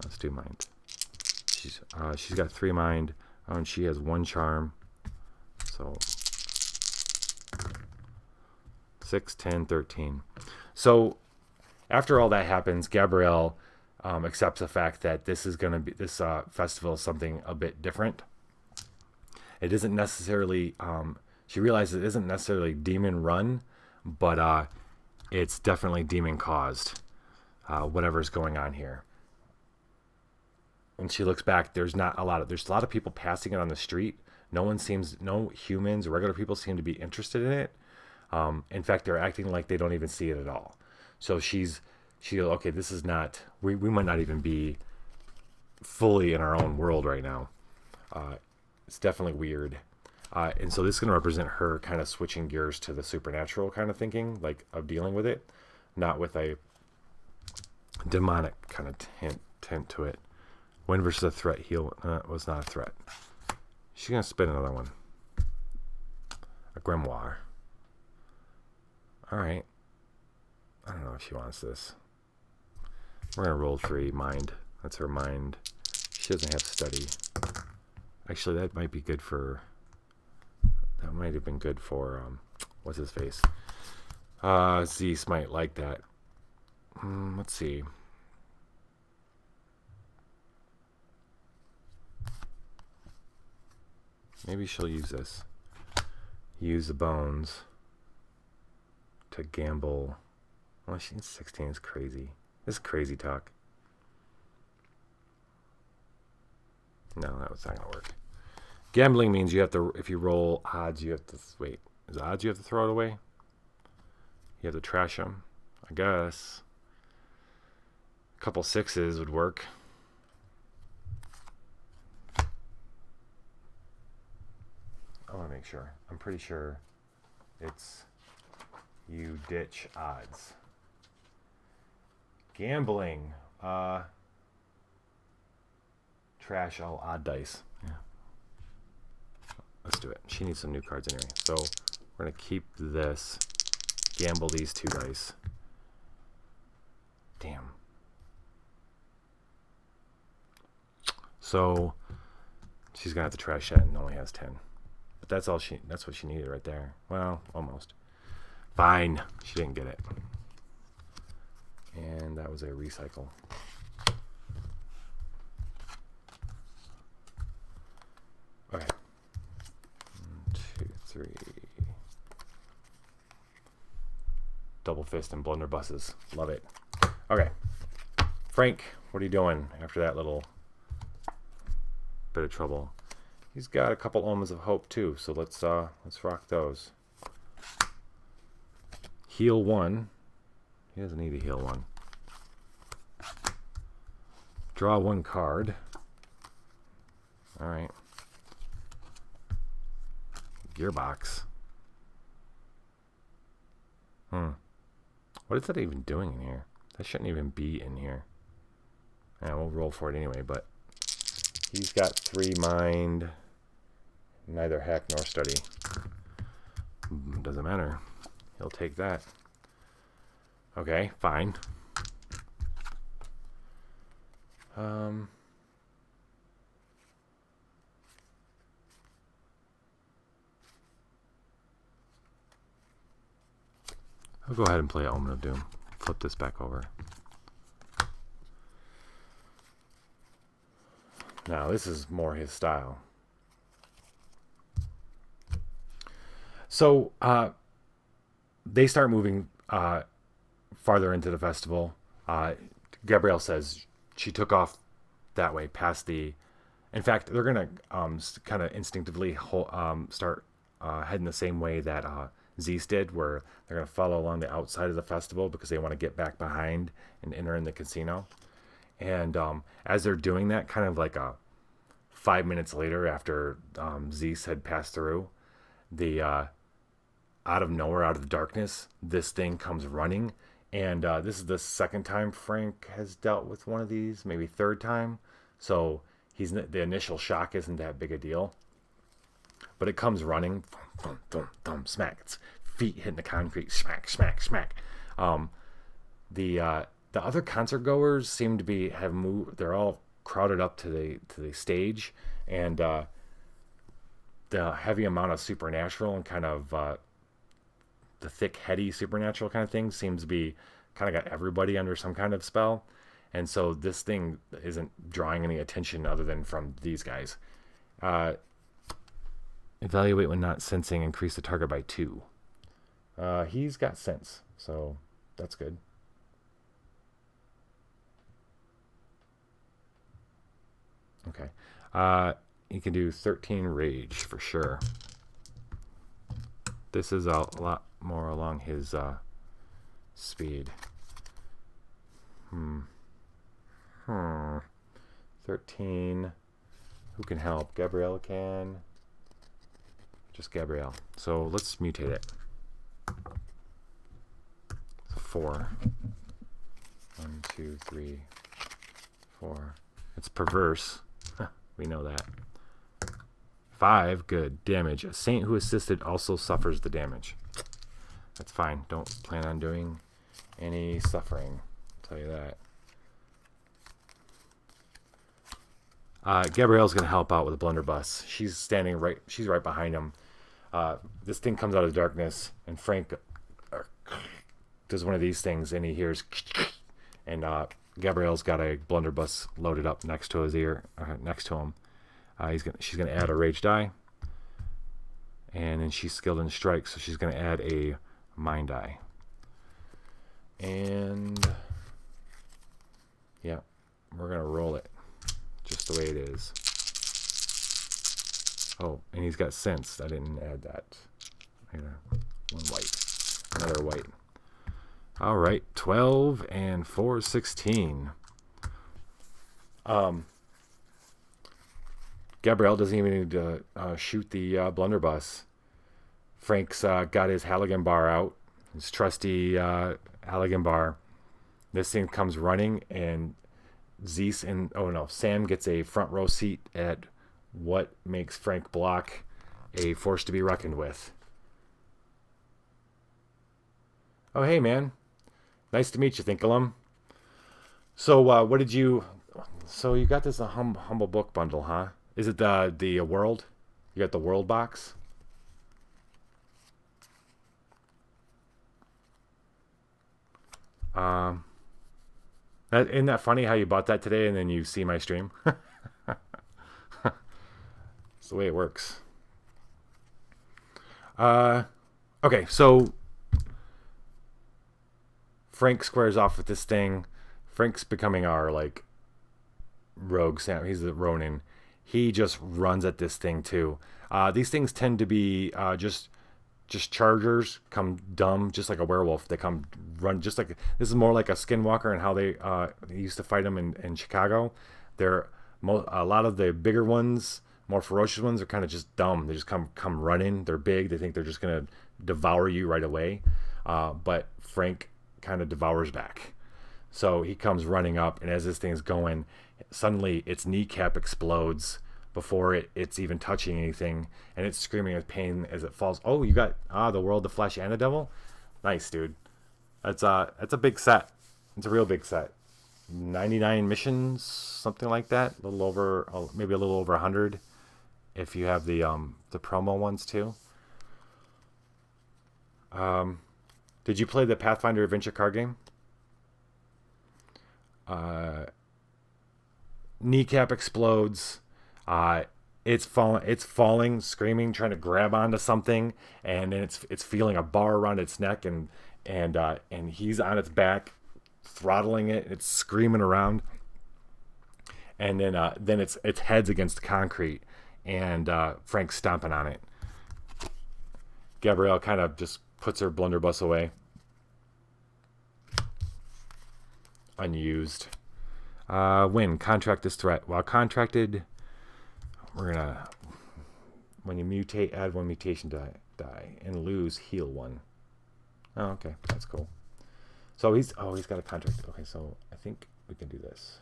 Let's do mind. She's got 3 mind, and she has 1 charm. So 6, 10, 13. So after all that happens, Gabrielle accepts the fact that this festival is something a bit different. It isn't necessarily. She realizes it isn't necessarily demon run, but it's definitely demon caused. Whatever's going on here. When she looks back, there's a lot of people passing it on the street. No humans or regular people seem to be interested in it. In fact, they're acting like they don't even see it at all. So okay, this is not, we might not even be fully in our own world right now. It's definitely weird. And so this is going to represent her kind of switching gears to the supernatural kind of thinking, like of dealing with it, not with a demonic kind of tint to it. Win versus a threat heal was not a threat. She's going to spin another one. A grimoire. All right. I don't know if she wants this. We're going to roll 3 mind. That's her mind. She doesn't have study. Actually, that might be good for... That might have been good for... what's his face? Zeus might like that. Let's see. Maybe she'll use this. Use the bones to gamble. Well, she's 16 is crazy. This is crazy talk. No, that was not going to work. Gambling means you have to, if you roll odds, you have to, wait, is it odds you have to throw it away? You have to trash them, I guess. A couple sixes would work. I want to make sure. I'm pretty sure it's you ditch odds. Gambling. Trash all odd dice. Yeah. Let's do it. She needs some new cards anyway. So we're going to keep this. Gamble these 2 dice. Damn. So she's going to have to trash that and only has 10. But that's what she needed right there. Well, almost. Fine. She didn't get it. And that was a recycle. Okay. 1, 2, 3. Double fist and blunderbusses. Love it. Okay. Frank, what are you doing after that little bit of trouble? He's got a couple omens of hope too, so let's rock those. Heal 1. He doesn't need to heal 1. Draw 1 card. All right. Gearbox. What is that even doing in here? That shouldn't even be in here. Yeah, we'll roll for it anyway, but he's got 3 mind, neither hack nor study. Doesn't matter. He'll take that. Okay, fine. I'll go ahead and play Omen of Doom. Flip this back over. Now, this is more his style. So, they start moving farther into the festival. Gabrielle says she took off that way past the... In fact, they're going to kind of instinctively start heading the same way that Zeez did, where they're going to follow along the outside of the festival because they want to get back behind and enter in the casino. And as they're doing that, kind of like 5 minutes later after Zeez had passed through, the out of nowhere, out of the darkness, this thing comes running. And this is the second time Frank has dealt with one of these, maybe third time. So the initial shock isn't that big a deal. But it comes running, thump, thump, thump, smack. Its feet hitting the concrete, smack, smack, smack. The other concert goers seem to have moved. They're all crowded up to the stage, and the heavy amount of supernatural and kind of the thick, heady supernatural kind of thing seems to be kind of got everybody under some kind of spell. And so this thing isn't drawing any attention other than from these guys. Evaluate when not sensing. Increase the target by 2. He's got sense, so that's good. Okay. He can do 13 rage for sure. This is a lot more along his speed. 13. Who can help? Gabriella can. Just Gabrielle. So let's mutate it. 4. 1, 2, 3, 4. It's perverse. We know that. 5. Good. Damage. A saint who assisted also suffers the damage. That's fine. Don't plan on doing any suffering. I'll tell you that. Gabrielle's going to help out with a blunderbuss. She's right behind him. This thing comes out of the darkness, and Frank does one of these things, and he hears, and Gabrielle's got a blunderbuss loaded up next to his ear, next to him. She's gonna add a rage die. then she's skilled in strike, so she's going to add a mind die. And yeah, we're going to roll it just the way it is. Oh, and he's got sense. I didn't add that. One white. Another white. All right, 12 and 4, 16. Gabrielle doesn't even need to shoot the blunderbuss. Frank's got his Halligan bar out. His trusty Halligan bar. This thing comes running, and Zeez and Sam gets a front row seat at what makes Frank block a force to be reckoned with. Oh, hey, man. Nice to meet you, Thinkalum. So, what did you... So, you got this humble book bundle, huh? Is it the World? You got the World box? Isn't that funny how you bought that today and then you see my stream? It's the way it works. Okay, so Frank squares off with this thing. Frank's becoming our, like, rogue Sam. He's the Ronin. He just runs at this thing, too. These things tend to be just chargers, come dumb, just like a werewolf. They come run just like... This is more like a skinwalker and how they used to fight them in Chicago. They're a lot of the bigger ones, more ferocious ones, are kind of just dumb. They just come running. They're big. They think they're just going to devour you right away. But Frank kind of devours back. So he comes running up, and as this thing's going, suddenly its kneecap explodes before it's even touching anything, and it's screaming with pain as it falls. Oh, you got the World, the Flesh, and the Devil? Nice, dude. That's a big set. It's a real big set. 99 missions, something like that. A little over, maybe a little over 100 if you have the promo ones too. Did you play the Pathfinder Adventure Card Game? Kneecap explodes. It's falling, screaming, trying to grab onto something, and then it's feeling a bar around its neck, and he's on its back, throttling it. It's screaming around, and then its head's against the concrete, and Frank's stomping on it. Gabrielle kind of just puts her blunderbuss away, unused. Win. Contract this threat. While contracted, we're gonna, when you mutate, add one mutation die and lose, heal one. Oh, okay, that's cool. So he's got a contract. Okay, so I think we can do this.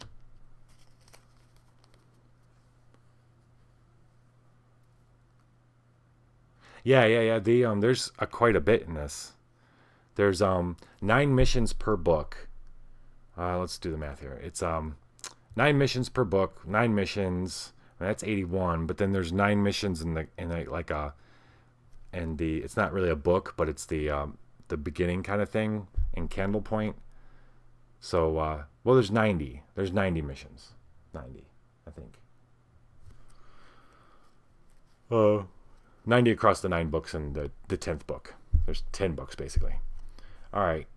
Yeah. There's quite a bit in this. There's 9 missions per book. Let's do the math here. It's 9 missions per book. 9 missions. That's 81. But then there's 9 missions it's not really a book, but it's the beginning kind of thing in Candle Point. So there's 90. There's 90 missions. 90, I think. 90 across the 9 books and the 10th book. There's 10 books basically. All right.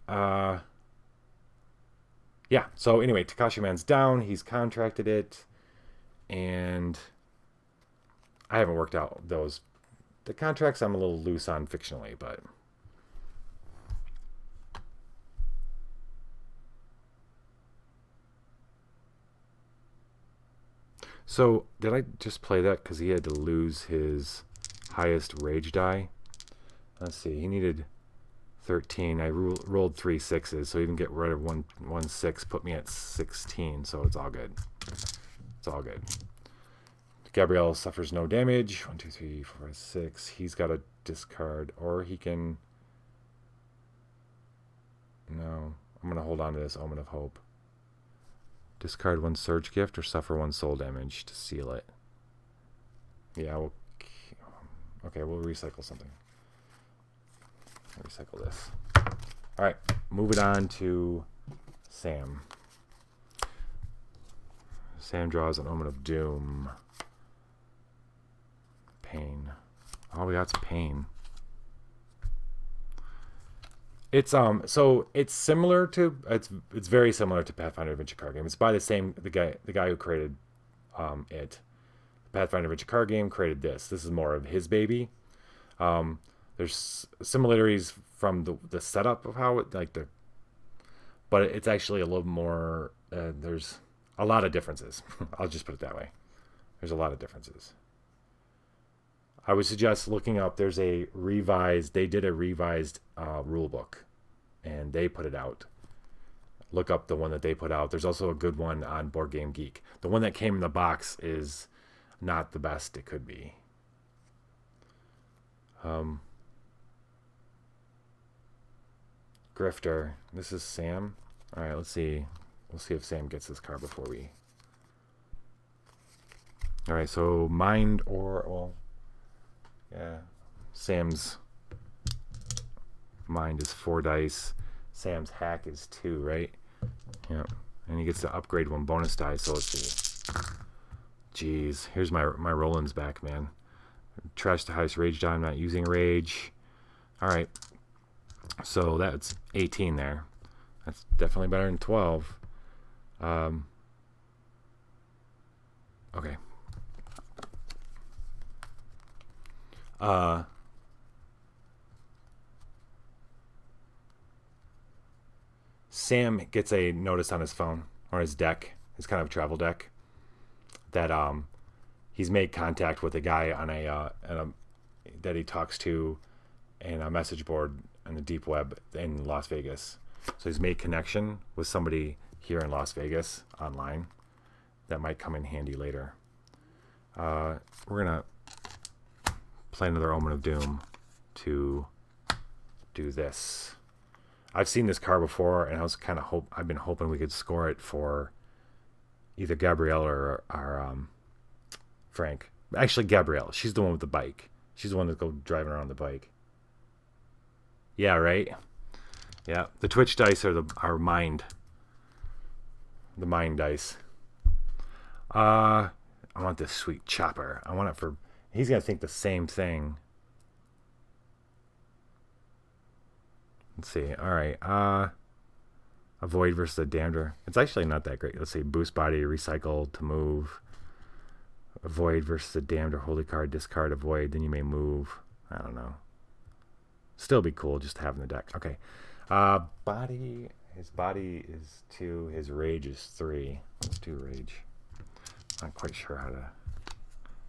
Yeah, so anyway, Takashi Man's down. He's contracted it. And I haven't worked out those. The contracts I'm a little loose on fictionally, but... So, did I just play that because he had to lose his highest rage die? Let's see, he needed 13. I rolled 3 6s, so even get rid of one 6 put me at 16, so it's all good. It's all good. Gabrielle suffers no damage. 1, 2, 3, 4, 5, 6. He's got to discard, or he can... No, I'm going to hold on to this Omen of Hope. Discard 1 Surge Gift or suffer 1 soul damage to seal it. Yeah, okay, we'll recycle something. Recycle this. Alright, move it on to Sam. Sam draws an Omen of Doom. Pain. All we got's pain. It's so it's similar to it's very similar to Pathfinder Adventure Card Game. It's by the guy who created it. Pathfinder Adventure Card Game created this. This is more of his baby. There's similarities from the setup of how it but it's actually a little more. There's a lot of differences. I'll just put it that way. There's a lot of differences. I would suggest looking up. They did a revised rule book, and they put it out. Look up the one that they put out. There's also a good one on Board Game Geek. The one that came in the box is not the best it could be. Grifter. This is Sam. All right, let's see. We'll see if Sam gets this card before we. All right, so mind yeah, Sam's mind is 4 dice. Sam's hack is 2, right? Yep. And he gets to upgrade 1 bonus die. So let's see. Jeez, here's my Roland's back, man. Trash the highest rage die. I'm not using rage. All right. So that's 18 there. That's definitely better than 12. Okay. Sam gets a notice on his phone or his deck, his kind of travel deck, that he's made contact with a guy on that he talks to in a message board on the deep web in Las Vegas. So he's made connection with somebody here in Las Vegas online that might come in handy later. We're gonna play another Omen of Doom to do this. I've seen this card before, and I was I've been hoping we could score it for either Gabrielle or Frank. Actually, Gabrielle. She's the one with the bike. She's the one that go driving around the bike. Yeah, right. Yeah, the Twitch dice are mind. The mind dice. I want this sweet chopper. I want it for. He's gonna think the same thing. Let's see. All right. Avoid versus a damner. It's actually not that great. Let's see. Boost body, recycle to move. Avoid versus a damned or holy card. Discard avoid. Then you may move. I don't know. Still be cool just to have in the deck. Okay. Body. His body is 2. His rage is 3. Let's do rage. Not quite sure how to.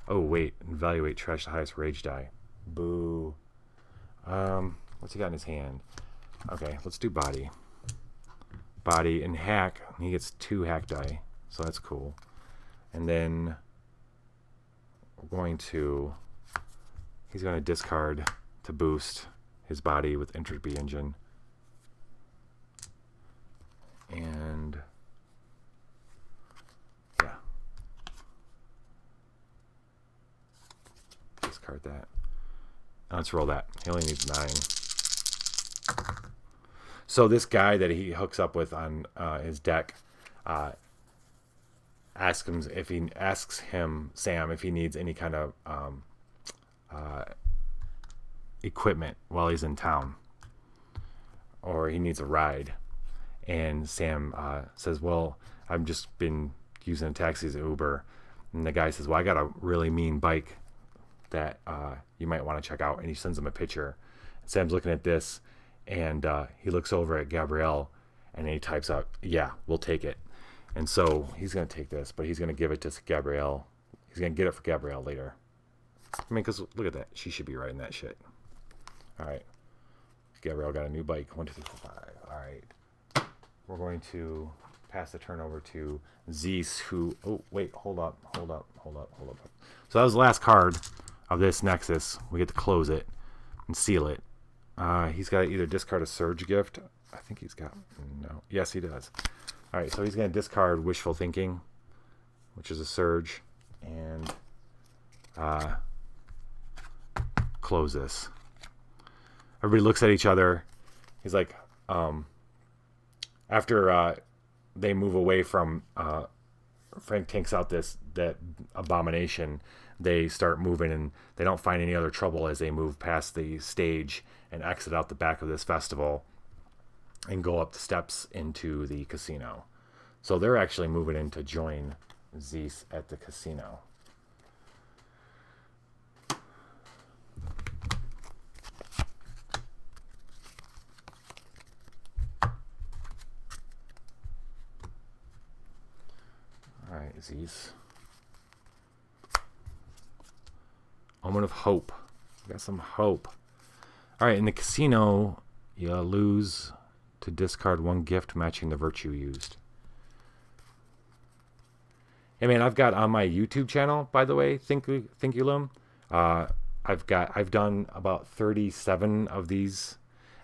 Oh wait. Evaluate trash the highest rage die. Boo. What's he got in his hand? Okay, let's do body. Body and hack. He gets 2 hack die, so that's cool. And then he's going to discard to boost his body with entropy engine. And yeah, discard that. Let's roll that. He only needs 9. So this guy that he hooks up with on his deck asks him Sam if he needs any kind of equipment while he's in town, or he needs a ride. And Sam says, "Well, I've just been using a taxi as an Uber." And the guy says, "Well, I got a really mean bike that you might want to check out." And he sends him a picture. And Sam's looking at this, and he looks over at Gabrielle, and he types out, "Yeah, we'll take it." And so he's going to take this, but he's going to give it to Gabrielle. He's going to get it for Gabrielle later. I mean, because look at that. She should be riding that shit. All right. Gabrielle got a new bike. 1, 2, 3, 4, 5. All right. We're going to pass the turn over to Zeez, who... Oh, wait. Hold up. So that was the last card of this Nexus. We get to close it and seal it. He's got to either discard a Surge Gift. I think he's got... No. Yes, he does. All right, so he's going to discard Wishful Thinking, which is a Surge, and close this. Everybody looks at each other. He's like... After they move away from... Frank takes out that abomination. they start moving, and they don't find any other trouble as they move past the stage and exit out the back of this festival and go up the steps into the casino. So they're actually moving in to join Zeez at the casino. Alright, Zeez. Moment of hope. Got some hope. Alright, in the casino, you lose to discard one gift matching the virtue used. Hey man, I've got on my YouTube channel, by the way, Thinkulum. I've done about 37 of these.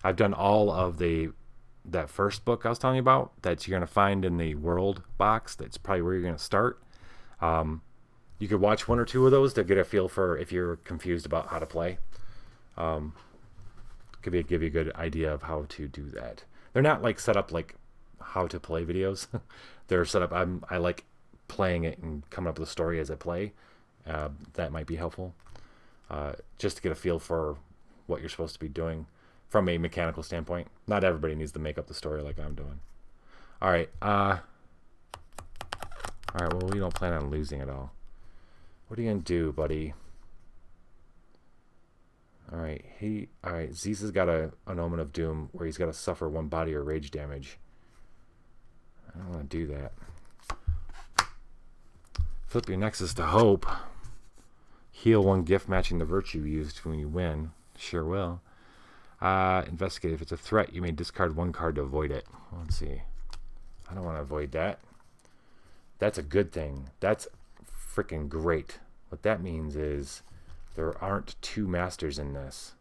I've done all of that first book I was telling you about that you're gonna find in the world box. That's probably where you're gonna start. You could watch one or two of those to get a feel for if you're confused about how to play. Give you a good idea of how to do that. They're not like set up like how to play videos. They're set up. I like playing it and coming up with a story as I play. That might be helpful. Just to get a feel for what you're supposed to be doing from a mechanical standpoint. Not everybody needs to make up the story like I'm doing. All right. Well, we don't plan on losing at all. What are you gonna do, buddy? All right. Zeez has got an omen of doom where he's got to suffer one body or rage damage. I don't want to do that. Flip your nexus to hope. Heal one gift matching the virtue used when you win. Sure will. Investigate. If it's a threat, you may discard one card to avoid it. Let's see. I don't want to avoid that. That's a good thing. That's freaking great. What that means is there aren't two masters in this.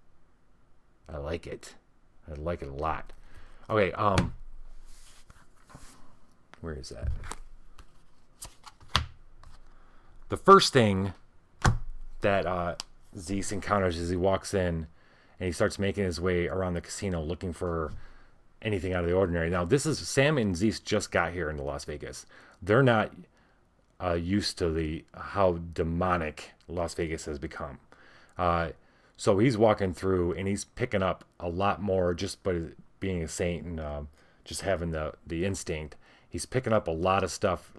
I like it. I like it a lot. Okay, where is that? The first thing that Zeez encounters as he walks in and he starts making his way around the casino looking for anything out of the ordinary. Now, this is Sam and Zeez just got here into Las Vegas. They're not used to how demonic Las Vegas has become. So he's walking through and he's picking up a lot more just by being a saint and just having the instinct. He's picking up a lot of stuff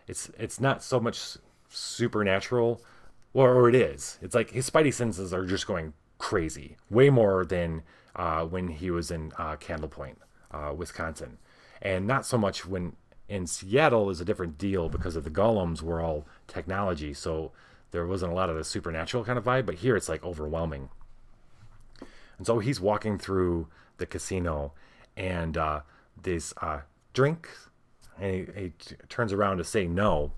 it's not so much supernatural, or it is. It's like his spidey senses are just going crazy, way more than when he was in Candle Point, Wisconsin, and not so much when in Seattle is a different deal because of the golems were all technology, so there wasn't a lot of the supernatural kind of vibe, but here it's like overwhelming. And so he's walking through the casino and this drink, and he turns around to say no,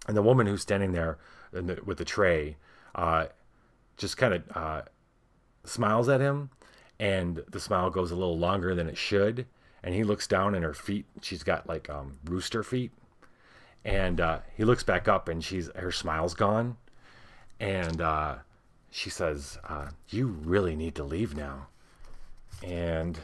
and the woman who's standing there with the tray just kind of smiles at him, and the smile goes a little longer than it should, and he looks down and her feet, she's got like rooster feet, and he looks back up and her smile's gone, and she says, you really need to leave now. And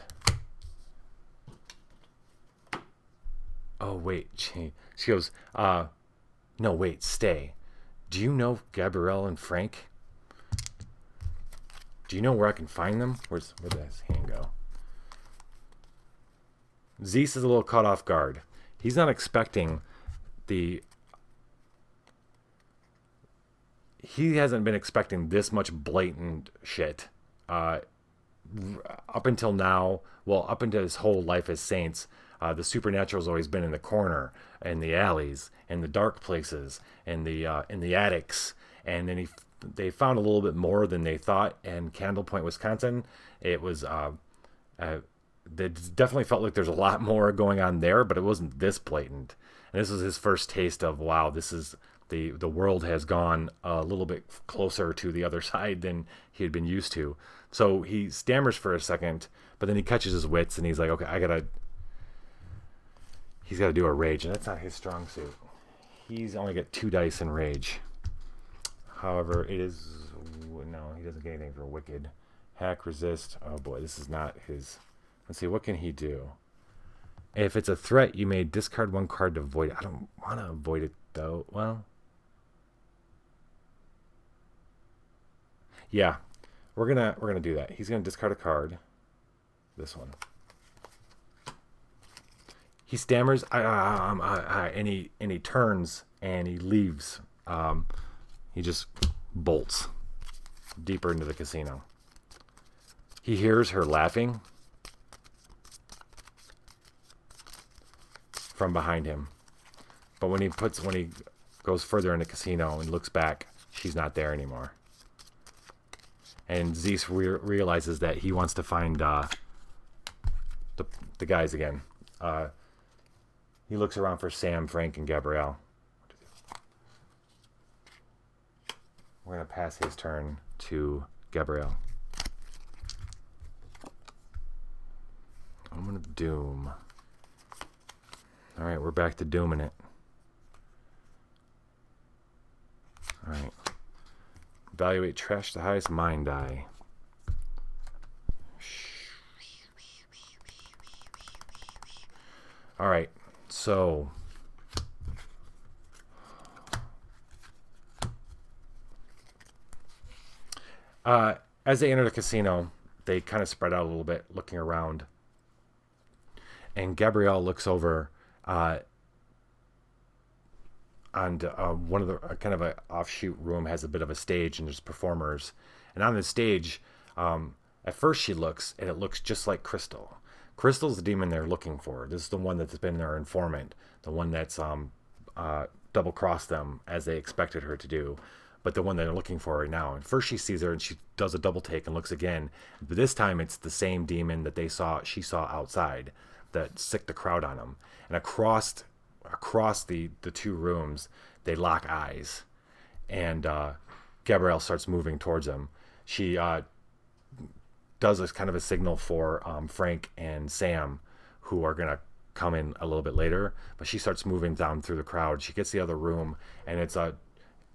oh wait, she goes, no wait, stay. Do you know Gabriella and Frank? Do you know where I can find them? Where'd his hand go? Zeez is a little caught off guard. He's not expecting he hasn't been expecting this much blatant shit up until now. Well, up until his whole life as saints, the supernatural's always been in the corner, in the alleys, in the dark places, in the attics, and then they found a little bit more than they thought in Candle Point, Wisconsin. It was they definitely felt like there's a lot more going on there, but it wasn't this blatant. And this was his first taste of, wow, this is the world has gone a little bit closer to the other side than he had been used to. So he stammers for a second, but then he catches his wits and he's like, okay, he's got to do a rage, and that's not his strong suit. He's only got 2 dice in rage. However, he doesn't get anything for wicked. Hack, resist. Oh boy, this is not his. Let's see, what can he do? If it's a threat, you may discard one card to avoid it. I don't want to avoid it, though. Well, Yeah, we're gonna do that. He's gonna discard a card. This one. He stammers, and he turns and he leaves. He just bolts deeper into the casino. He hears her laughing from behind him, but when he goes further in the casino and looks back, she's not there anymore. And Zeez realizes that he wants to find the guys again. He looks around for Sam, Frank, and Gabrielle. We're going to pass his turn to Gabrielle. I'm going to doom. All right, we're back to dooming it. All right. Evaluate trash the highest mind die. All right, so as they enter the casino, they kind of spread out a little bit, looking around. And Gabrielle looks over on one of the kind of an offshoot room has a bit of a stage, and there's performers. And on the stage, at first she looks, and it looks just like Crystal. Crystal's the demon they're looking for. This is the one that's been their informant, the one that's double-crossed them as they expected her to do, but the one that they're looking for right now. And first she sees her, and she does a double take and looks again. But this time it's the same demon that she saw outside that sicked the crowd on them. And across the two rooms, they lock eyes, and Gabrielle starts moving towards them. She does this kind of a signal for Frank and Sam, who are gonna come in a little bit later. But she starts moving down through the crowd. She gets the other room, and it's a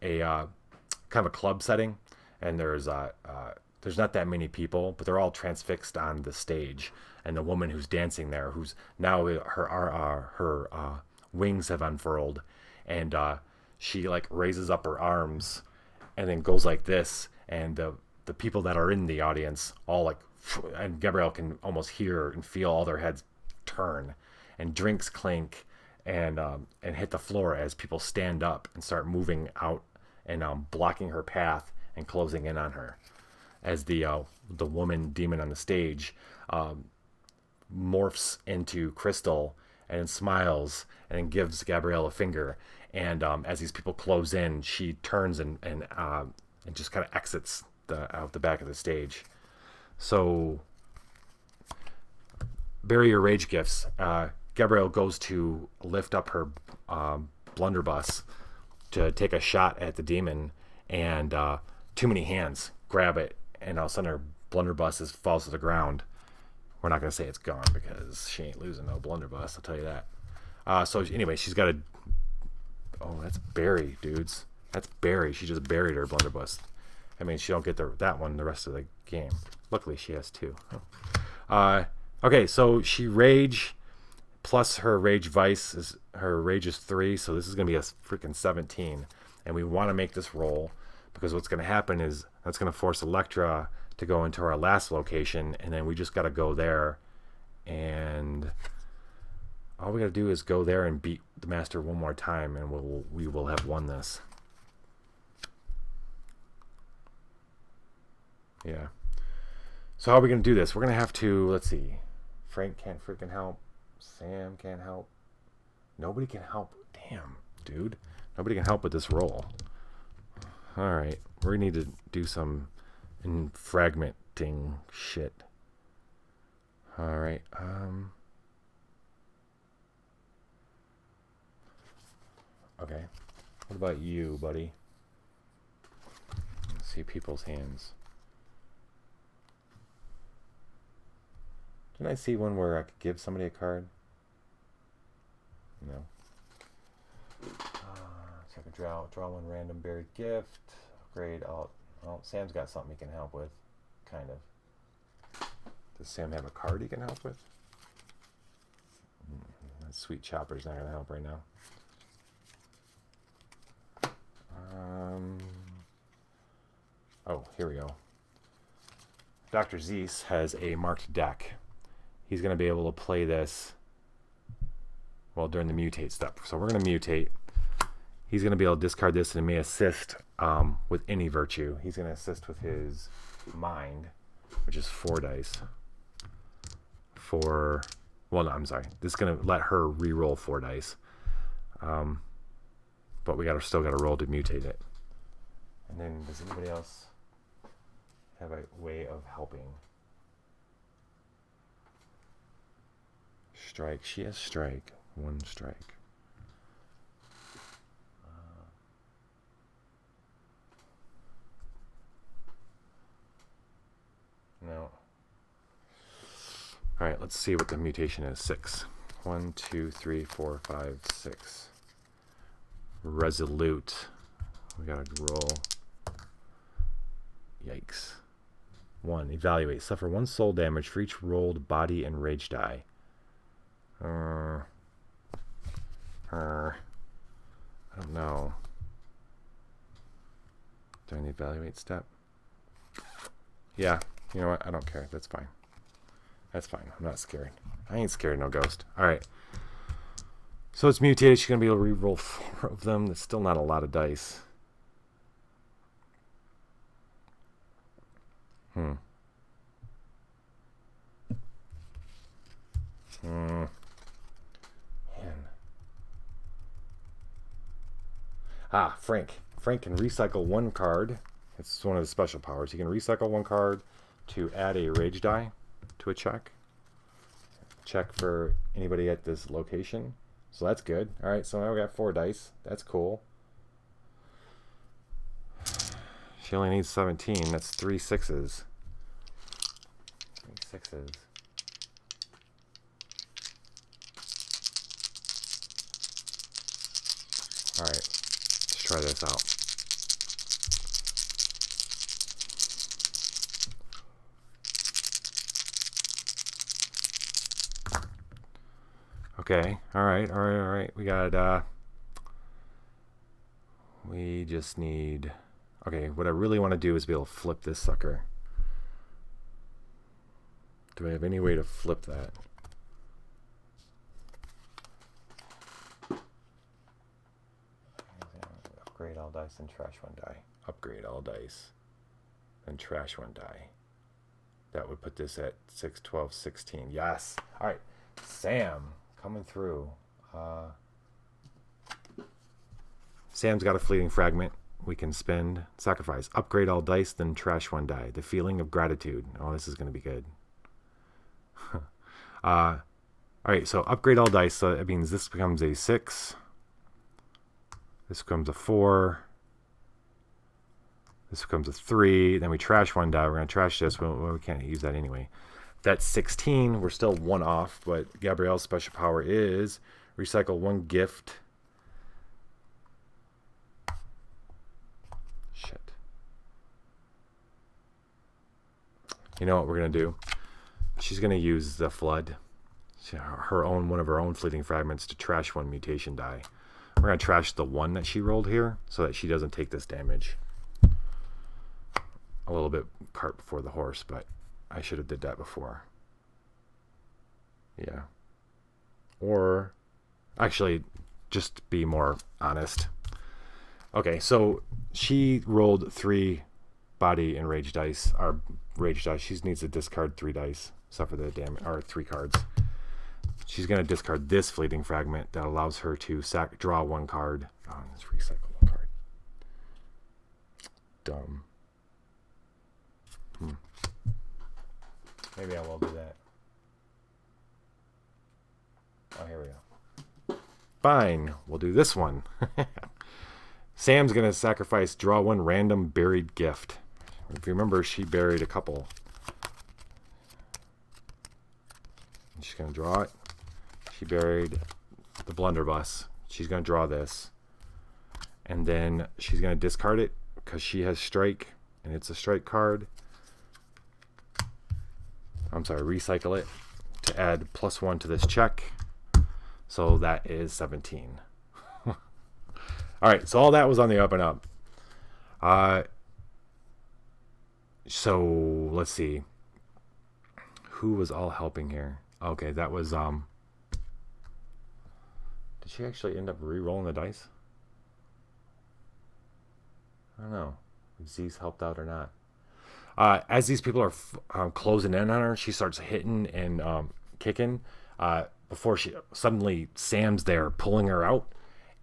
kind of a club setting, and there's not that many people, but they're all transfixed on the stage. And the woman who's dancing there, who's now her wings have unfurled, and she like raises up her arms and then goes like this, and the people that are in the audience all like, and Gabrielle can almost hear and feel all their heads turn, and drinks clink and hit the floor as people stand up and start moving out and blocking her path and closing in on her, as the woman demon on the stage morphs into Crystal and smiles and gives Gabrielle a finger. And as these people close in, she turns and just kind of exits out the back of the stage. So, bury your rage gifts. Gabrielle goes to lift up her blunderbuss to take a shot at the demon, and too many hands grab it, and all of a sudden her blunderbuss falls to the ground. We're not going to say it's gone because she ain't losing no blunderbuss, I'll tell you that. So anyway, she's got a... Oh, that's Barry, dudes. That's Barry. She just buried her blunderbuss. I mean, she don't get that one the rest of the game. Luckily, she has two. Okay, so she rage, plus her rage vice, her rage is 3, so this is going to be a freaking 17. And we want to make this roll, because what's going to happen is that's going to force Electra to go into our last location, and then we just got to go there, and all we got to do is go there and beat the master one more time, and we will have won this. Yeah. So how are we going to do this? We're going to have to, let's see. Frank can't freaking help. Sam can't help. Nobody can help. Damn, dude. Nobody can help with this roll. All right. We need to do some fragmenting shit. All right. Okay. What about you, buddy? Let's see people's hands. Didn't I see one where I could give somebody a card? No. So I could draw one random buried gift. Upgrade. Oh, Sam's got something he can help with. Kind of. Does Sam have a card he can help with? That sweet chopper's not going to help right now. Oh, here we go. Dr. Zeez has a marked deck. He's going to be able to play this, well, during the mutate step. So we're going to mutate. He's going to be able to discard this, and it may assist with any virtue. He's going to assist with his mind, which is 4 dice. Well, no, I'm sorry. This is going to let her re-roll 4 dice. But we still got to roll to mutate it. And then does anybody else have a way of helping? Strike. She has strike. 1 strike. No. All right, let's see what the mutation is. 6. 1, 2, 3, 4, 5, 6. Resolute. We gotta roll. Yikes. 1. Evaluate. Suffer 1 soul damage for each rolled body and rage die. I don't know. During the evaluate step? Yeah, you know what? I don't care. That's fine. That's fine. I'm not scared. I ain't scared of no ghost. Alright. So it's mutated. She's going to be able to re-roll 4 of them. That's still not a lot of dice. Man. Frank. Frank can recycle 1 card. It's one of the special powers. He can recycle 1 card to add a rage die to a check. Check for anybody at this location. So that's good. Alright, so now we got 4 dice. That's cool. She only needs 17. That's 3 6s. 3 6s. Alright, let's try this out. Okay, alright. We got, we just need, okay, what I really want to do is be able to flip this sucker. Do I have any way to flip that? Upgrade all dice and trash 1 die. Upgrade all dice and trash 1 die. That would put this at 6, 12, 16. Yes. All right. Sam coming through. Sam's got a fleeting fragment we can spend. Sacrifice. Upgrade all dice, then trash 1 die. The feeling of gratitude. Oh, this is going to be good. All right. So upgrade all dice. So that means this becomes a 6. This becomes a 4. This becomes a 3. Then we trash 1 die. We're going to trash this. Well, we can't use that anyway. That's 16. We're still 1 off, but Gabriella's special power is recycle 1 gift. Shit. You know what we're going to do? She's going to use the flood. One of her own fleeting fragments to trash 1 mutation die. We're going to trash the 1 that she rolled here so that she doesn't take this damage. A little bit cart before the horse, but I should have did that before. Yeah. Or, actually, just be more honest. Okay, so she rolled 3 body and rage dice. Or rage dice. She needs to discard 3 dice. Suffer the damage, or 3 cards. She's going to discard this fleeting fragment that allows her to draw 1 card. Oh, let's recycle 1 card. Dumb. Maybe I will do that. Oh, here we go. Fine. We'll do this one. Sam's going to sacrifice, draw 1 random buried gift. If you remember, she buried a couple. She's going to draw it. She buried the blunderbuss. She's going to draw this. And then she's going to discard it because she has strike, and it's a strike card. I'm sorry, recycle it to add +1 to this check. So that is 17. All right, so all that was on the up and up. So let's see. who was all helping here? Okay, that was did she actually end up re-rolling the dice? I don't know if Zeez helped out or not. As these people are closing in on her, she starts hitting and kicking. Before she suddenly, Sam's there pulling her out,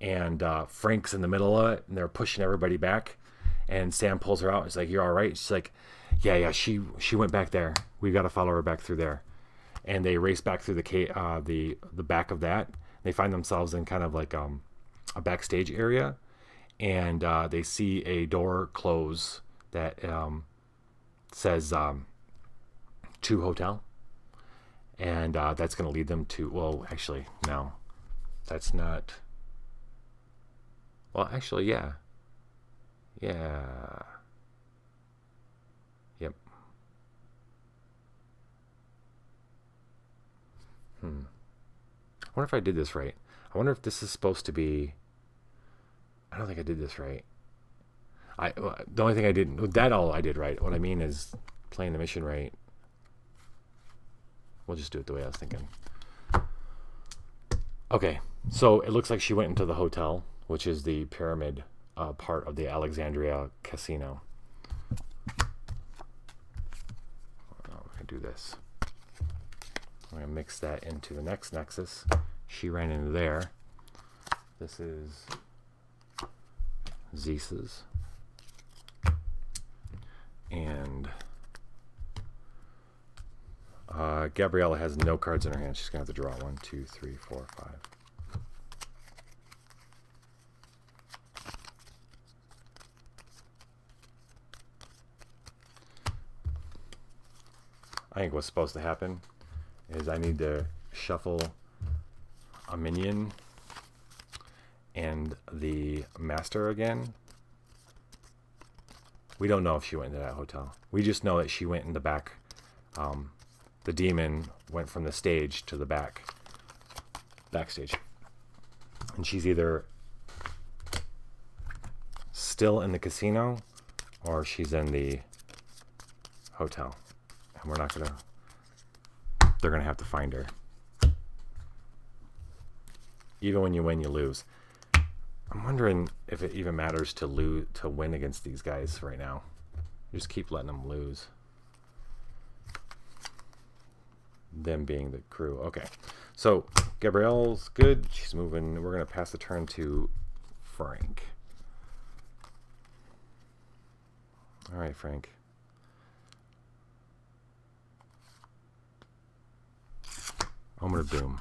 and Frank's in the middle of it, and they're pushing everybody back. And Sam pulls her out. He's like, "You're all right?" She's like, "Yeah. She went back there. We got to follow her back through there." And they race back through the back of that. They find themselves in kind of like a backstage area, and they see a door close that says to hotel, and that's going to lead them to, well, actually, no, that's not, well, actually, yeah, yep. I wonder if I did this right. I wonder if this is supposed to be, I don't think I did this right. The only thing I didn't, that all I did right. What I mean is playing the mission right. We'll just do it the way I was thinking. Okay, so it looks like she went into the hotel, which is the pyramid part of the Alexandria casino. I'm going to do this. I'm going to mix that into the next nexus. She ran into there. This is Zeez's. And Gabriella has no cards in her hand. She's going to have to draw 1, 2, 3, 4, 5. I think what's supposed to happen is I need to shuffle a minion and the master again. We don't know if she went into that hotel. We just know that she went in the back. The demon went from the stage to the backstage. And she's either still in the casino or she's in the hotel. And we're not going to, they're going to have to find her. Even when you win, you lose. I'm wondering if it even matters to win against these guys right now. Just keep letting them lose. Them being the crew. Okay. So Gabrielle's good. She's moving. We're going to pass the turn to Frank. All right, Frank. Moment of Doom.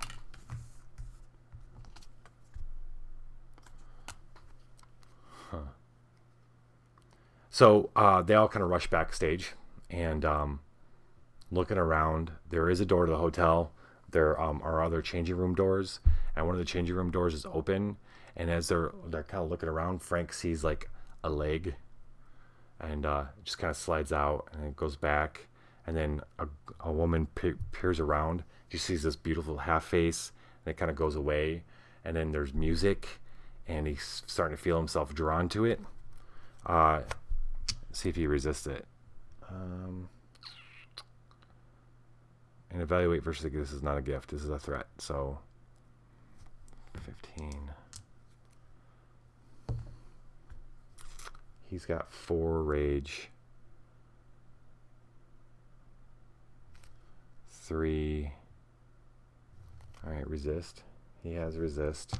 So they all kind of rush backstage and looking around. There is a door to the hotel. There are other changing room doors, and one of the changing room doors is open. And as they're kind of looking around, Frank sees like a leg, and it just kind of slides out, and it goes back. And then a woman peers around. She sees this beautiful half face, and it kind of goes away. And then there's music, and he's starting to feel himself drawn to it. See if he resists it. And evaluate versus, this is not a gift. This is a threat. So 15. He's got 4 rage. 3. All right, resist. He has resist.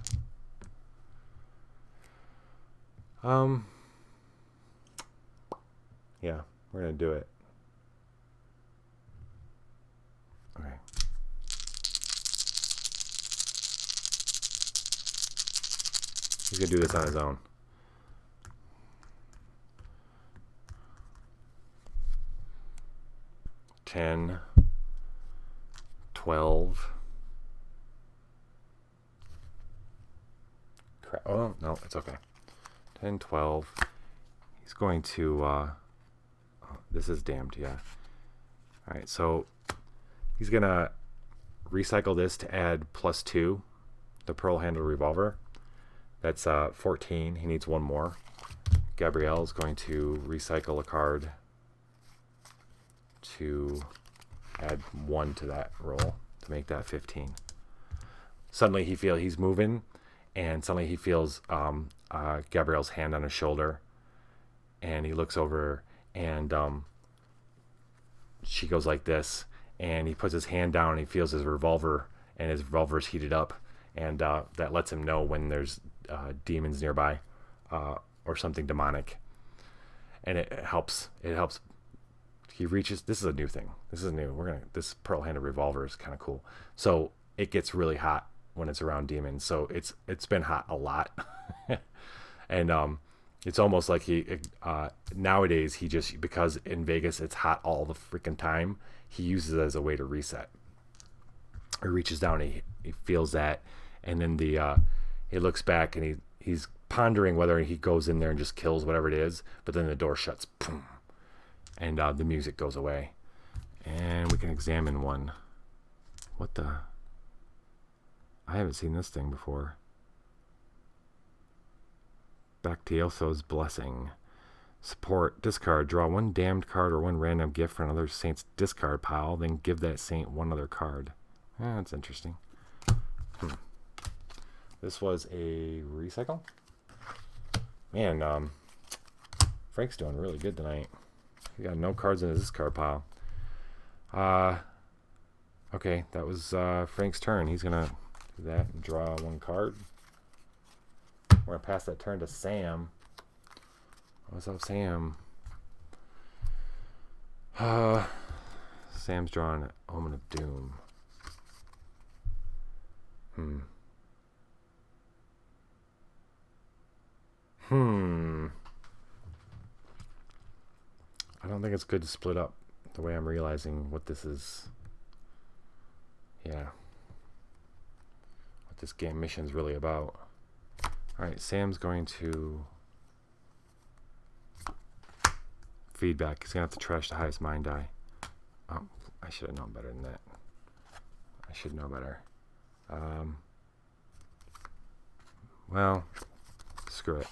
Yeah, we're gonna do it. Okay. He's gonna do this on his own. $10, $12. Crap. Oh no, it's okay. 10, 12. He's going to. This is damned, yeah. All right, so he's gonna recycle this to add +2, the pearl handle revolver. That's 14. He needs 1 more. Gabrielle is going to recycle a card to add 1 to that roll to make that 15. Suddenly he's moving, and suddenly he feels Gabrielle's hand on his shoulder, and he looks over, and she goes like this, and he puts his hand down, and he feels his revolver, and his revolver's heated up, and that lets him know when there's demons nearby or something demonic, and it helps. He reaches. This is a new thing. This is new. This pearl-handed revolver is kind of cool. So it gets really hot when it's around demons. So it's been hot a lot, and it's almost like nowadays he just, because in Vegas it's hot all the freaking time, he uses it as a way to reset. He reaches down, he feels that, and then he looks back, and he's pondering whether he goes in there and just kills whatever it is. But then the door shuts, boom, and the music goes away, and we can examine one. What the? I haven't seen this thing before. Bacteotho's Blessing. Support. Discard. Draw 1 damned card or 1 random gift from another saint's discard pile. Then give that saint 1 other card. That's interesting. This was a recycle. Man, Frank's doing really good tonight. He got no cards in his discard pile. Okay, that was Frank's turn. He's gonna do that and draw 1 card. We're gonna pass that turn to Sam. What's up, Sam? Sam's drawing Omen of Doom. I don't think it's good to split up the way I'm realizing what this is. Yeah. What this game mission's really about. Alright, Sam's going to feedback. He's going to have to trash the highest mind die. Oh, I should have known better than that. I should know better. Well, screw it.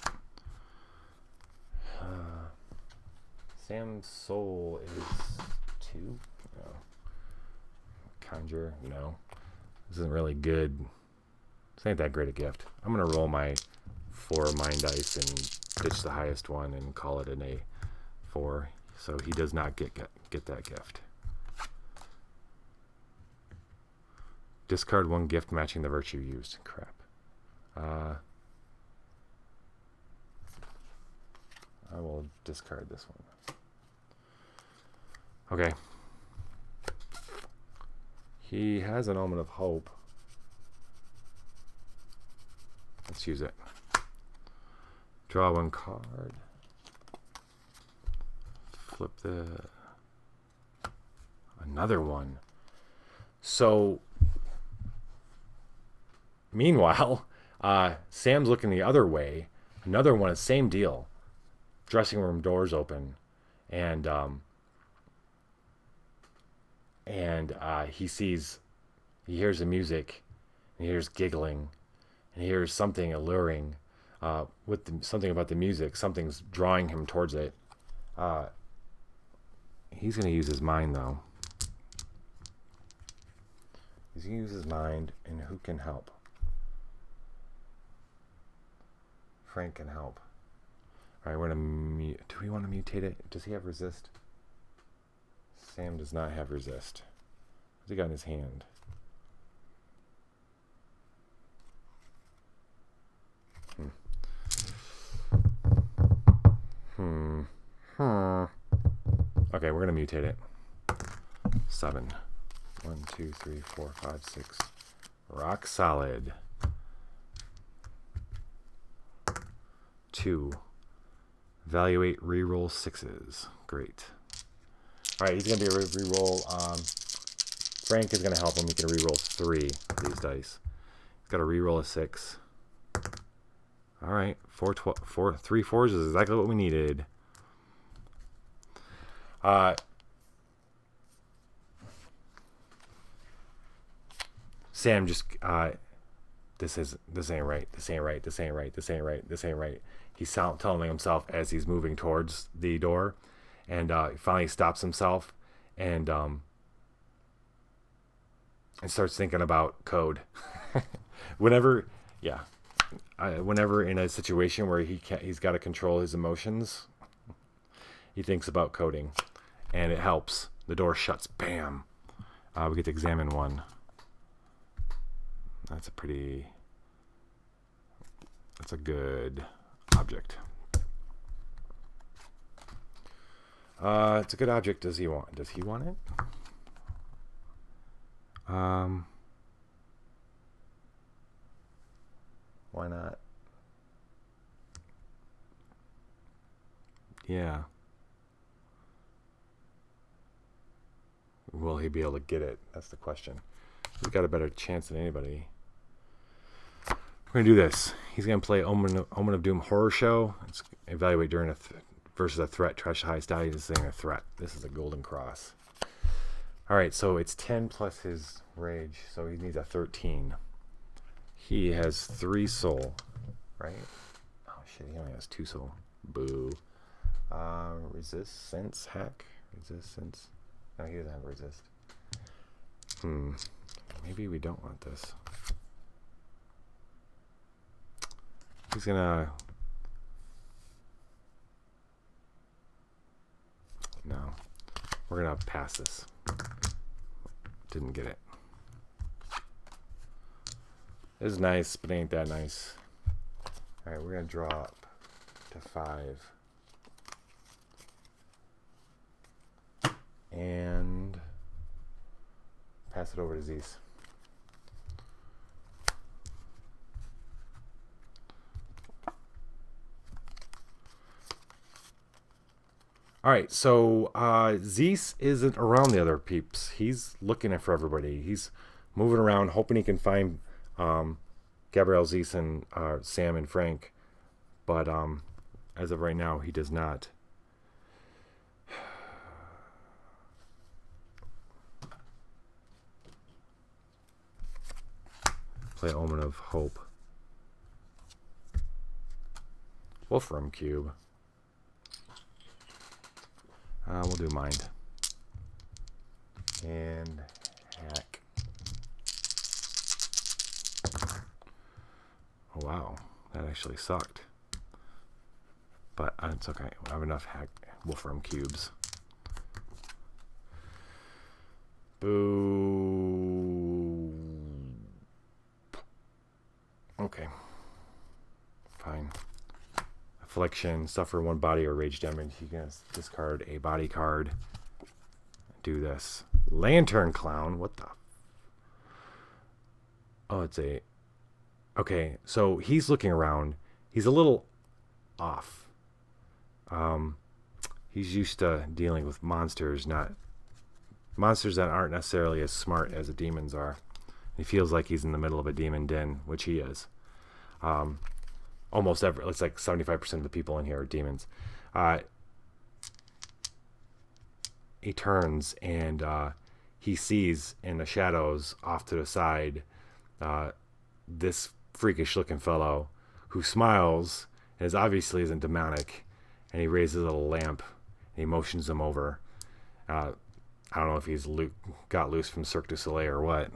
Sam's soul is 2. No. Conjure, no. This isn't really good. This ain't that great a gift. I'm gonna roll my 4 mind dice and ditch the highest one and call it an A4. So he does not get that gift. Discard 1 gift matching the virtue used. Crap. I will discard this one. Okay. He has an Omen of Hope. Let's use it. Draw 1 card. Flip another one. So meanwhile, Sam's looking the other way. Another one, same deal. Dressing room doors open, and he hears the music, and he hears giggling, and he hears something alluring, something about the music. Something's drawing him towards it. He's going to use his mind, though. He's going to use his mind, and who can help? Frank can help. Alright, we're going to do we want to mutate it? Does he have resist? Sam does not have resist. What's he got in his hand? Okay, we're going to mutate it. 7. 1, 2, 3, 4, 5, 6. Rock solid. 2. Evaluate reroll 6s. Great. Alright, he's going to be a reroll. Frank is going to help him. He can reroll 3 of these dice. He's got to reroll a 6. Alright, 3 4s is exactly what we needed. Sam just this ain't right. He's telling himself as he's moving towards the door, and he finally stops himself, and and starts thinking about code. Whenever, yeah, whenever in a situation where he's got to control his emotions, he thinks about coding, and it helps. The door shuts. Bam. We get to examine one. That's a good object. It's a good object. Does he want it? Why not? Yeah. Will he be able to get it? That's the question. He's got a better chance than anybody. We're going to do this. He's going to play Omen of Doom Horror Show. It's evaluate during versus a threat. Trash the highest value. This is a threat. This is a golden cross. All right, so it's 10 plus his rage, so he needs a 13. He has 3 soul, right? Oh, shit, he only has 2 soul. Boo. Resistance hack? Resistance? No, he doesn't have resist. Maybe we don't want this. He's gonna... No. We're gonna pass this. Didn't get it. This is nice, but ain't that nice. Alright, we're gonna drop to 5. And pass it over to Zeez. Alright, so Zeez isn't around the other peeps. He's looking for everybody. He's moving around, hoping he can find Gabrielle, Zeez, and Sam and Frank. But as of right now, he does not. Play Omen of Hope. Wolfram Cube. We'll do Mind. And Hack. Oh, wow. That actually sucked. But it's okay. I have enough Hack Wolfram Cubes. Boo. Okay. Fine. Affliction. Suffer 1 body or rage damage. You can discard a body card. Do this. Lantern Clown. What the? Oh, it's a... Okay, so he's looking around. He's a little off. He's used to dealing with monsters that aren't necessarily as smart as the demons are. He feels like he's in the middle of a demon den, which he is. Almost it's like 75% of the people in here are demons. He turns and he sees in the shadows off to the side this freakish looking fellow who smiles and obviously isn't demonic, and he raises a little lamp and he motions him over. I don't know if he's got loose from Cirque du Soleil or what.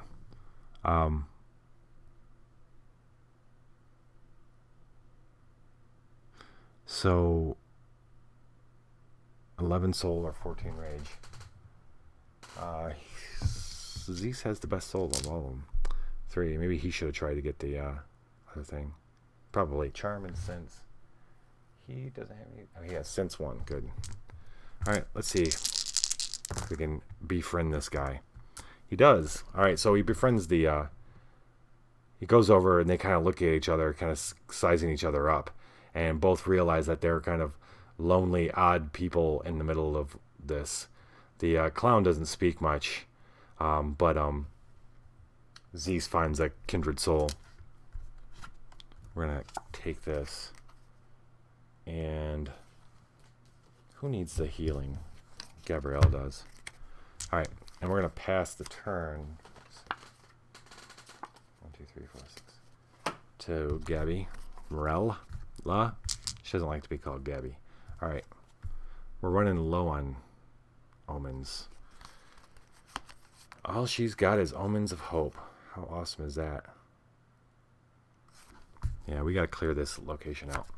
So 11 soul or 14 rage. Zeez has the best soul of all of them. 3. Maybe he should have tried to get the other thing. Probably charm and sense. He doesn't have any. Oh, he has sense 1. Good. All right, let's see if we can befriend this guy. He does. All right, so he befriends the. He goes over and they kind of look at each other, kind of sizing each other up, and both realize that they're kind of lonely, odd people in the middle of this. The clown doesn't speak much, but Zeez finds a kindred soul. We're gonna take this, and who needs the healing? Gabrielle does. All right, and we're gonna pass the turn. 1, 2, 3, 4, 6 to Gabby. Morel. She doesn't like to be called Gabby. All right, we're running low on omens. All she's got is omens of hope. How awesome is that? Yeah, we got to clear this location out.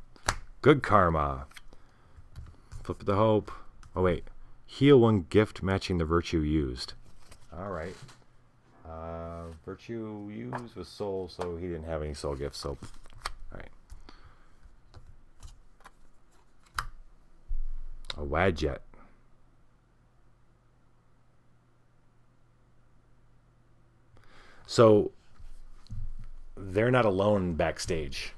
Good karma. Flip the hope. Oh, wait. Heal one gift matching the virtue used. All right. Virtue used was soul, so he didn't have any soul gifts. So, all right. A Wadjet. So they're not alone backstage.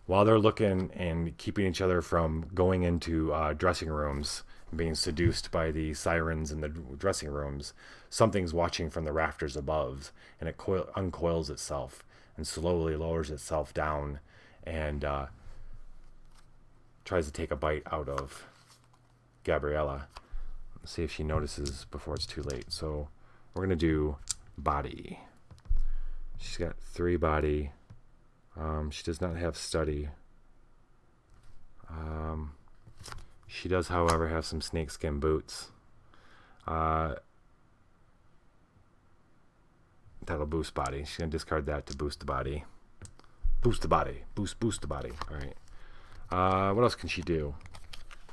While they're looking and keeping each other from going into dressing rooms and being seduced by the sirens in the dressing rooms, something's watching from the rafters above, and it uncoils itself and slowly lowers itself down and tries to take a bite out of Gabriella. Let's see if she notices before it's too late. So we're going to do body. She's got 3 body. She does not have study. She does, however, have some snakeskin boots. That'll boost body. She's going to discard that to boost the body. Boost the body. Boost the body. All right. What else can she do?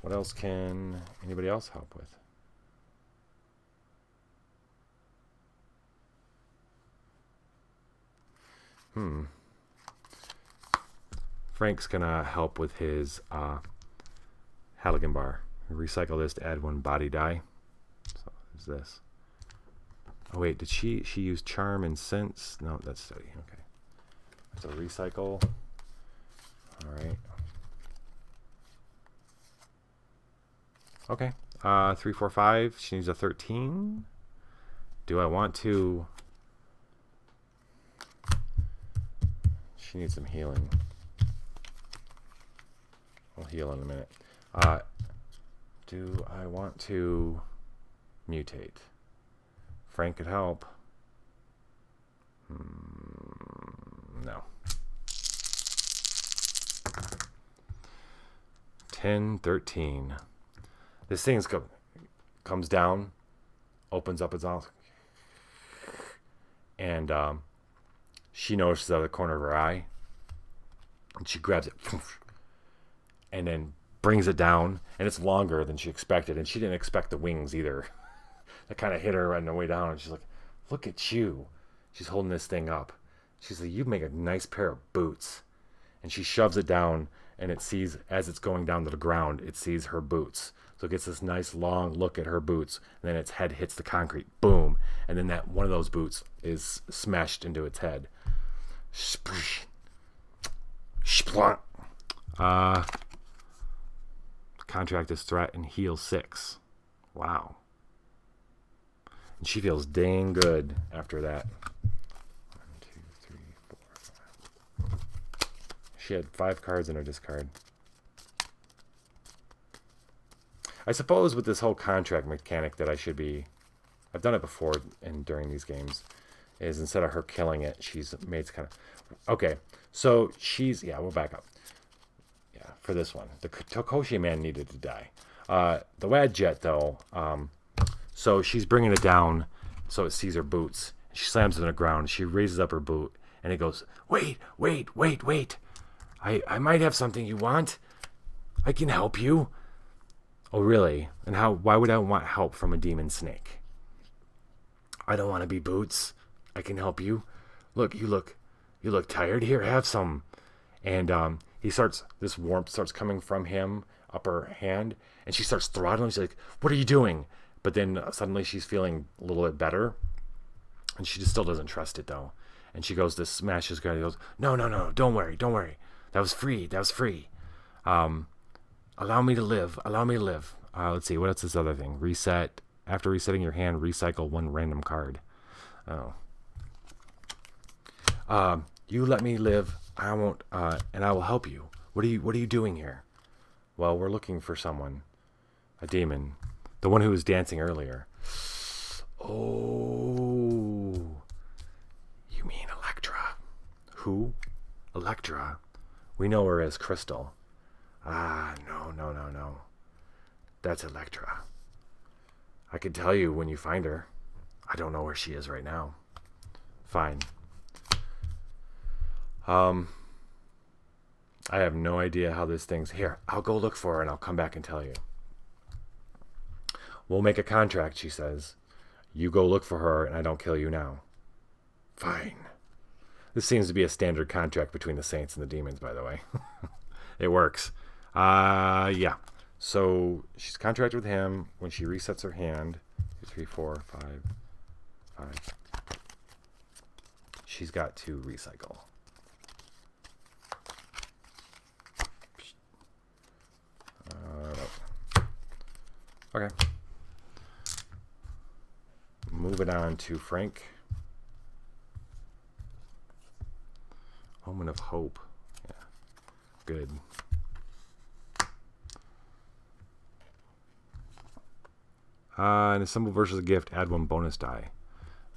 What else can anybody else help with? Frank's gonna help with his Halligan bar. Recycle this to add 1 body die. So is this? Oh wait, did she use charm and sense? No, that's study. Okay. So recycle. All right. Okay. 3, 4, 5. She needs a 13. Do I want to? She needs some healing. I'll heal in a minute. Do I want to mutate? Frank could help. No. 10, 13. This thing comes down, opens up its mouth, and she notices out of the corner of her eye, and she grabs it, and then brings it down, and it's longer than she expected, and she didn't expect the wings either. That kind of hit her on the way down, and she's like, look at you. She's holding this thing up. She's like, you make a nice pair of boots. And she shoves it down, and it sees, as it's going down to the ground, it sees her boots. So it gets this nice long look at her boots, and then its head hits the concrete. Boom. And then that one of those boots is smashed into its head. Sploosh. Splunk. Contract this threat and heal 6. Wow. And she feels dang good after that. 1, 2, 3, 4, 5. She had 5 cards in her discard. I suppose with this whole contract mechanic that I've done it before and during these games, is instead of her killing it, she's made kind of, okay, so we'll back up. Yeah, for this one, the Tokoshi man needed to die. The Wadjet though, so she's bringing it down so it sees her boots. She slams it on the ground. She raises up her boot, and it goes, wait. I might have something you want. I can help you. Oh, really? And why would I want help from a demon snake? I don't want to be boots. I can help you. Look, you look tired. Here, have some. And this warmth starts coming from him up her hand, and she starts throttling. She's like, what are you doing? But then suddenly she's feeling a little bit better, and she just still doesn't trust it though. And she goes to smash his guy. He goes, no, don't worry. That was free. Allow me to live. Let's see, what else is this other thing? Reset. After resetting your hand, recycle 1 random card. Oh. You let me live. I won't, and I will help you. What are you doing here? Well, we're looking for someone. A demon. The one who was dancing earlier. Oh. You mean Electra. Who? Electra. We know her as Crystal. Ah, no. That's Electra. I can tell you when you find her. I don't know where she is right now. Fine. I have no idea how this thing's here. I'll go look for her and I'll come back and tell you. We'll make a contract, she says. You go look for her and I don't kill you now. Fine. This seems to be a standard contract between the saints and the demons, by the way. It works. Yeah. So she's contracted with him. When she resets her hand, 2, 3, 4, 5, 5. She's got to recycle. Okay. Moving on to Frank. Moment of hope. Yeah. Good. And a symbol versus a gift. Add 1 bonus die.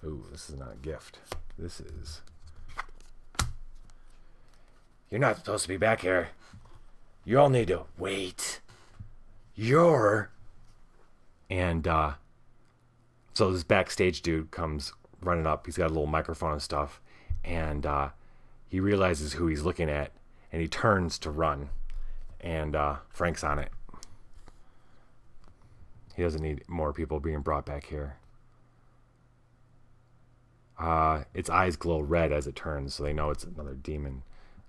Ooh, this is not a gift. This is... You're not supposed to be back here. You all need to wait. You're... And, so this backstage dude comes running up. He's got a little microphone and stuff. And, he realizes who he's looking at. And he turns to run. And, Frank's on it. He doesn't need more people being brought back here. Its eyes glow red as it turns, so they know it's another demon.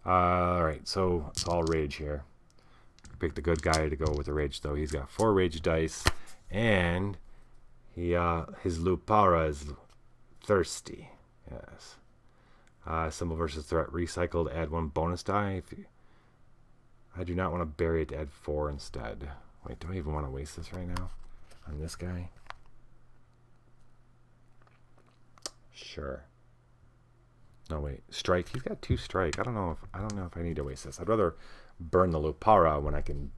Alright, so it's all rage here. Pick the good guy to go with the rage, though. He's got 4 rage dice. And his Lupara is thirsty. Yes. Symbol versus threat recycled. Add 1 bonus die. I do not want to bury it to add 4 instead. Wait, do I even want to waste this right now on this guy? Sure. No, wait. Strike. He's got 2 strike. I don't know if I need to waste this. I'd rather burn the Lupara when I can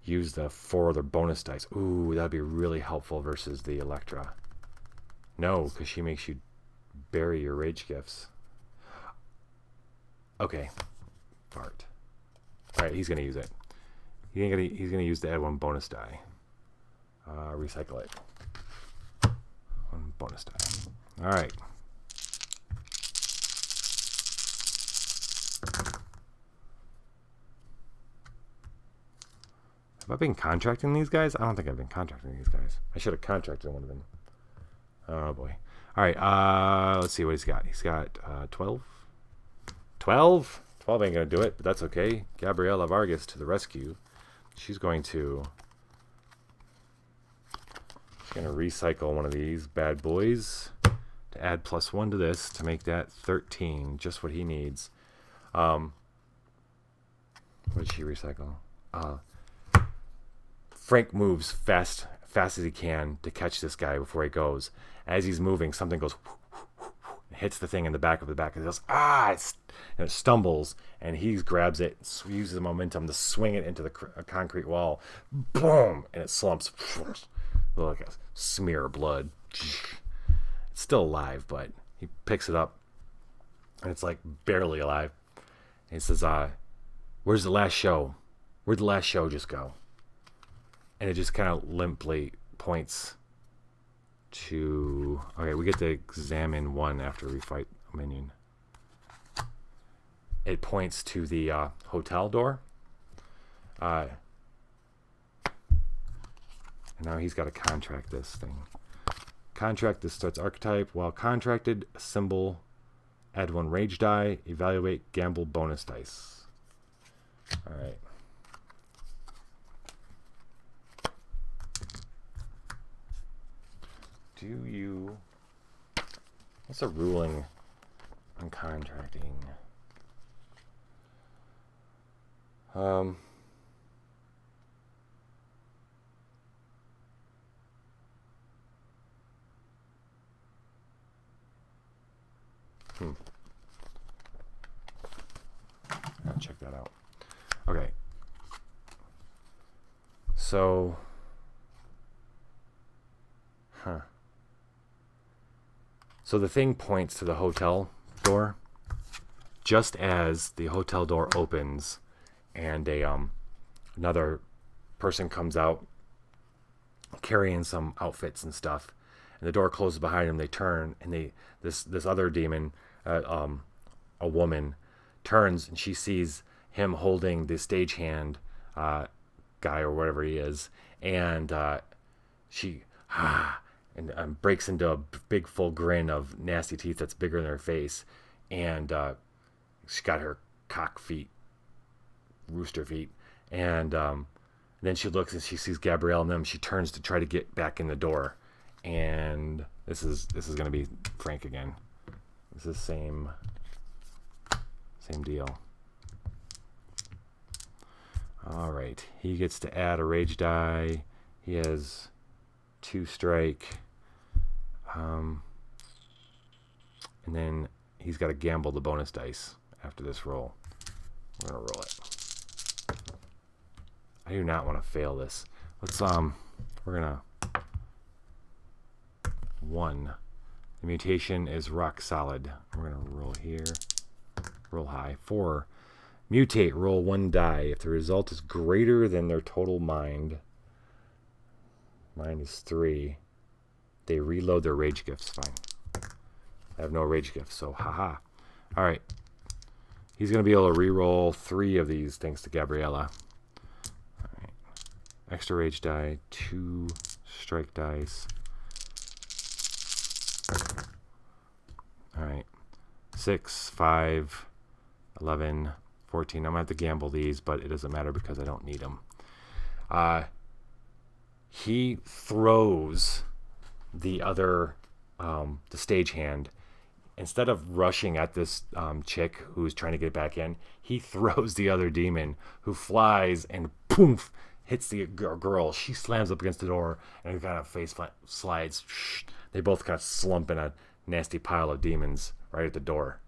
use the 4 other bonus dice. Ooh, that'd be really helpful versus the Electra. No, because she makes you bury your rage gifts. Okay. Fart. Alright, he's going to use it. He's going to use the add 1 bonus die. Recycle it. 1 bonus die. Alright. Have I been contracting these guys? I don't think I've been contracting these guys. I should have contracted one of them. Oh boy. Alright, let's see what he's got. He's got 12. 12? 12 ain't gonna do it, but that's okay. Gabriella Vargas to the rescue. She's going to recycle one of these bad boys to add +1 to this to make that 13. Just what he needs. What did she recycle? Frank moves fast as he can to catch this guy before he goes. As he's moving, something goes and hits the thing in the back of the back. And it goes, and it stumbles, and he grabs it, uses the momentum to swing it into the concrete wall. Boom! And it slumps. Like a smear of blood. It's still alive, but he picks it up, and it's like barely alive. And he says, where's the last show? Where'd the last show just go? And it just kind of limply points to... Okay, we get to examine one after we fight a minion. It points to the hotel door. And now he's got to contract this thing. Contract this starts archetype. While contracted, symbol, add 1 rage die, evaluate gamble bonus dice. Alright. What's a ruling on contracting? I'll check that out. Okay. So, So the thing points to the hotel door just as the hotel door opens and another person comes out carrying some outfits and stuff, and the door closes behind them. They turn, and this other demon, a woman, turns, and she sees him holding the stagehand guy or whatever he is, and she and breaks into a big full grin of nasty teeth that's bigger than her face, and she's got her cock feet, rooster feet, and then she looks and she sees Gabrielle and them. She turns to try to get back in the door, and this is gonna be Frank again. This is same deal. All right, he gets to add a rage die. He has 2 strike, and then he's got to gamble the bonus dice after this roll. We're gonna roll it. I do not want to fail this. Let's we're gonna 1. The mutation is rock solid. We're gonna roll here. Roll high. 4. Mutate. Roll 1 die. If the result is greater than their total mind, mine is 3, they reload their rage gifts. Fine. I have no rage gifts, so haha. All right. He's gonna be able to re-roll 3 of these thanks to Gabriella. All right. Extra rage die. 2 strike dice. All right. 6, 5, 11, 14. I'm going to have to gamble these, but it doesn't matter because I don't need them. He throws the other, the stagehand. Instead of rushing at this chick who's trying to get back in, he throws the other demon who flies and poof, hits the girl. She slams up against the door and kind of face slides. They both kind of slump in a nasty pile of demons right at the door.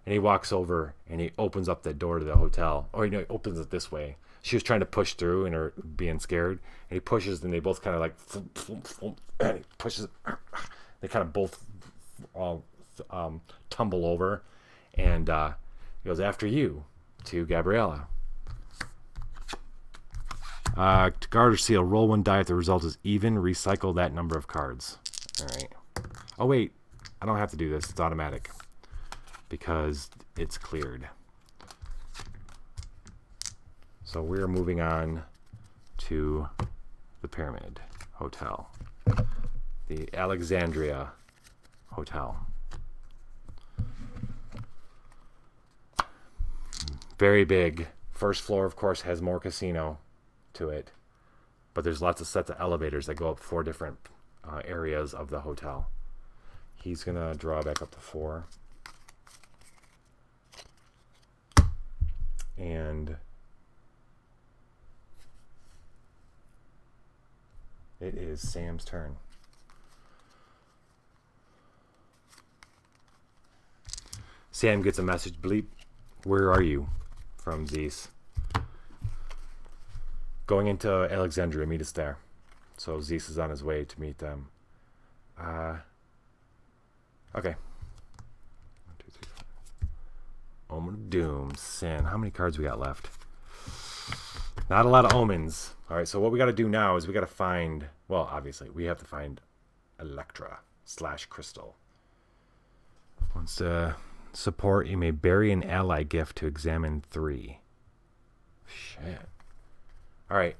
And he walks over and he opens up the door to the hotel. Or, he opens it this way. She was trying to push through and her being scared. And he pushes and they both kind of like, and he pushes. They kind of both tumble over. And he goes, after you, to Gabriella. To guard or seal, roll 1 die if the result is even. Recycle that number of cards. All right. Oh, wait. I don't have to do this. It's automatic. Because it's cleared. So we're moving on to the Pyramid Hotel. The Alexandria Hotel. Very big. First floor, of course, has more casino to it. But there's lots of sets of elevators that go up 4 different areas of the hotel. He's going to draw back up to 4. And it is Sam's turn. Sam gets a message, bleep, where are you? From Zeez. Going into Alexandria, meet us there. So Zeez is on his way to meet them. Okay. 1, 2, 3, 4. Omen of Doom, Sin. How many cards we got left? Not a lot of omens. All right, so what we got to do now is we got to find, well, obviously, we have to find Electra/Crystal. Wants to support, you may bury an ally gift to examine 3. Shit. All right,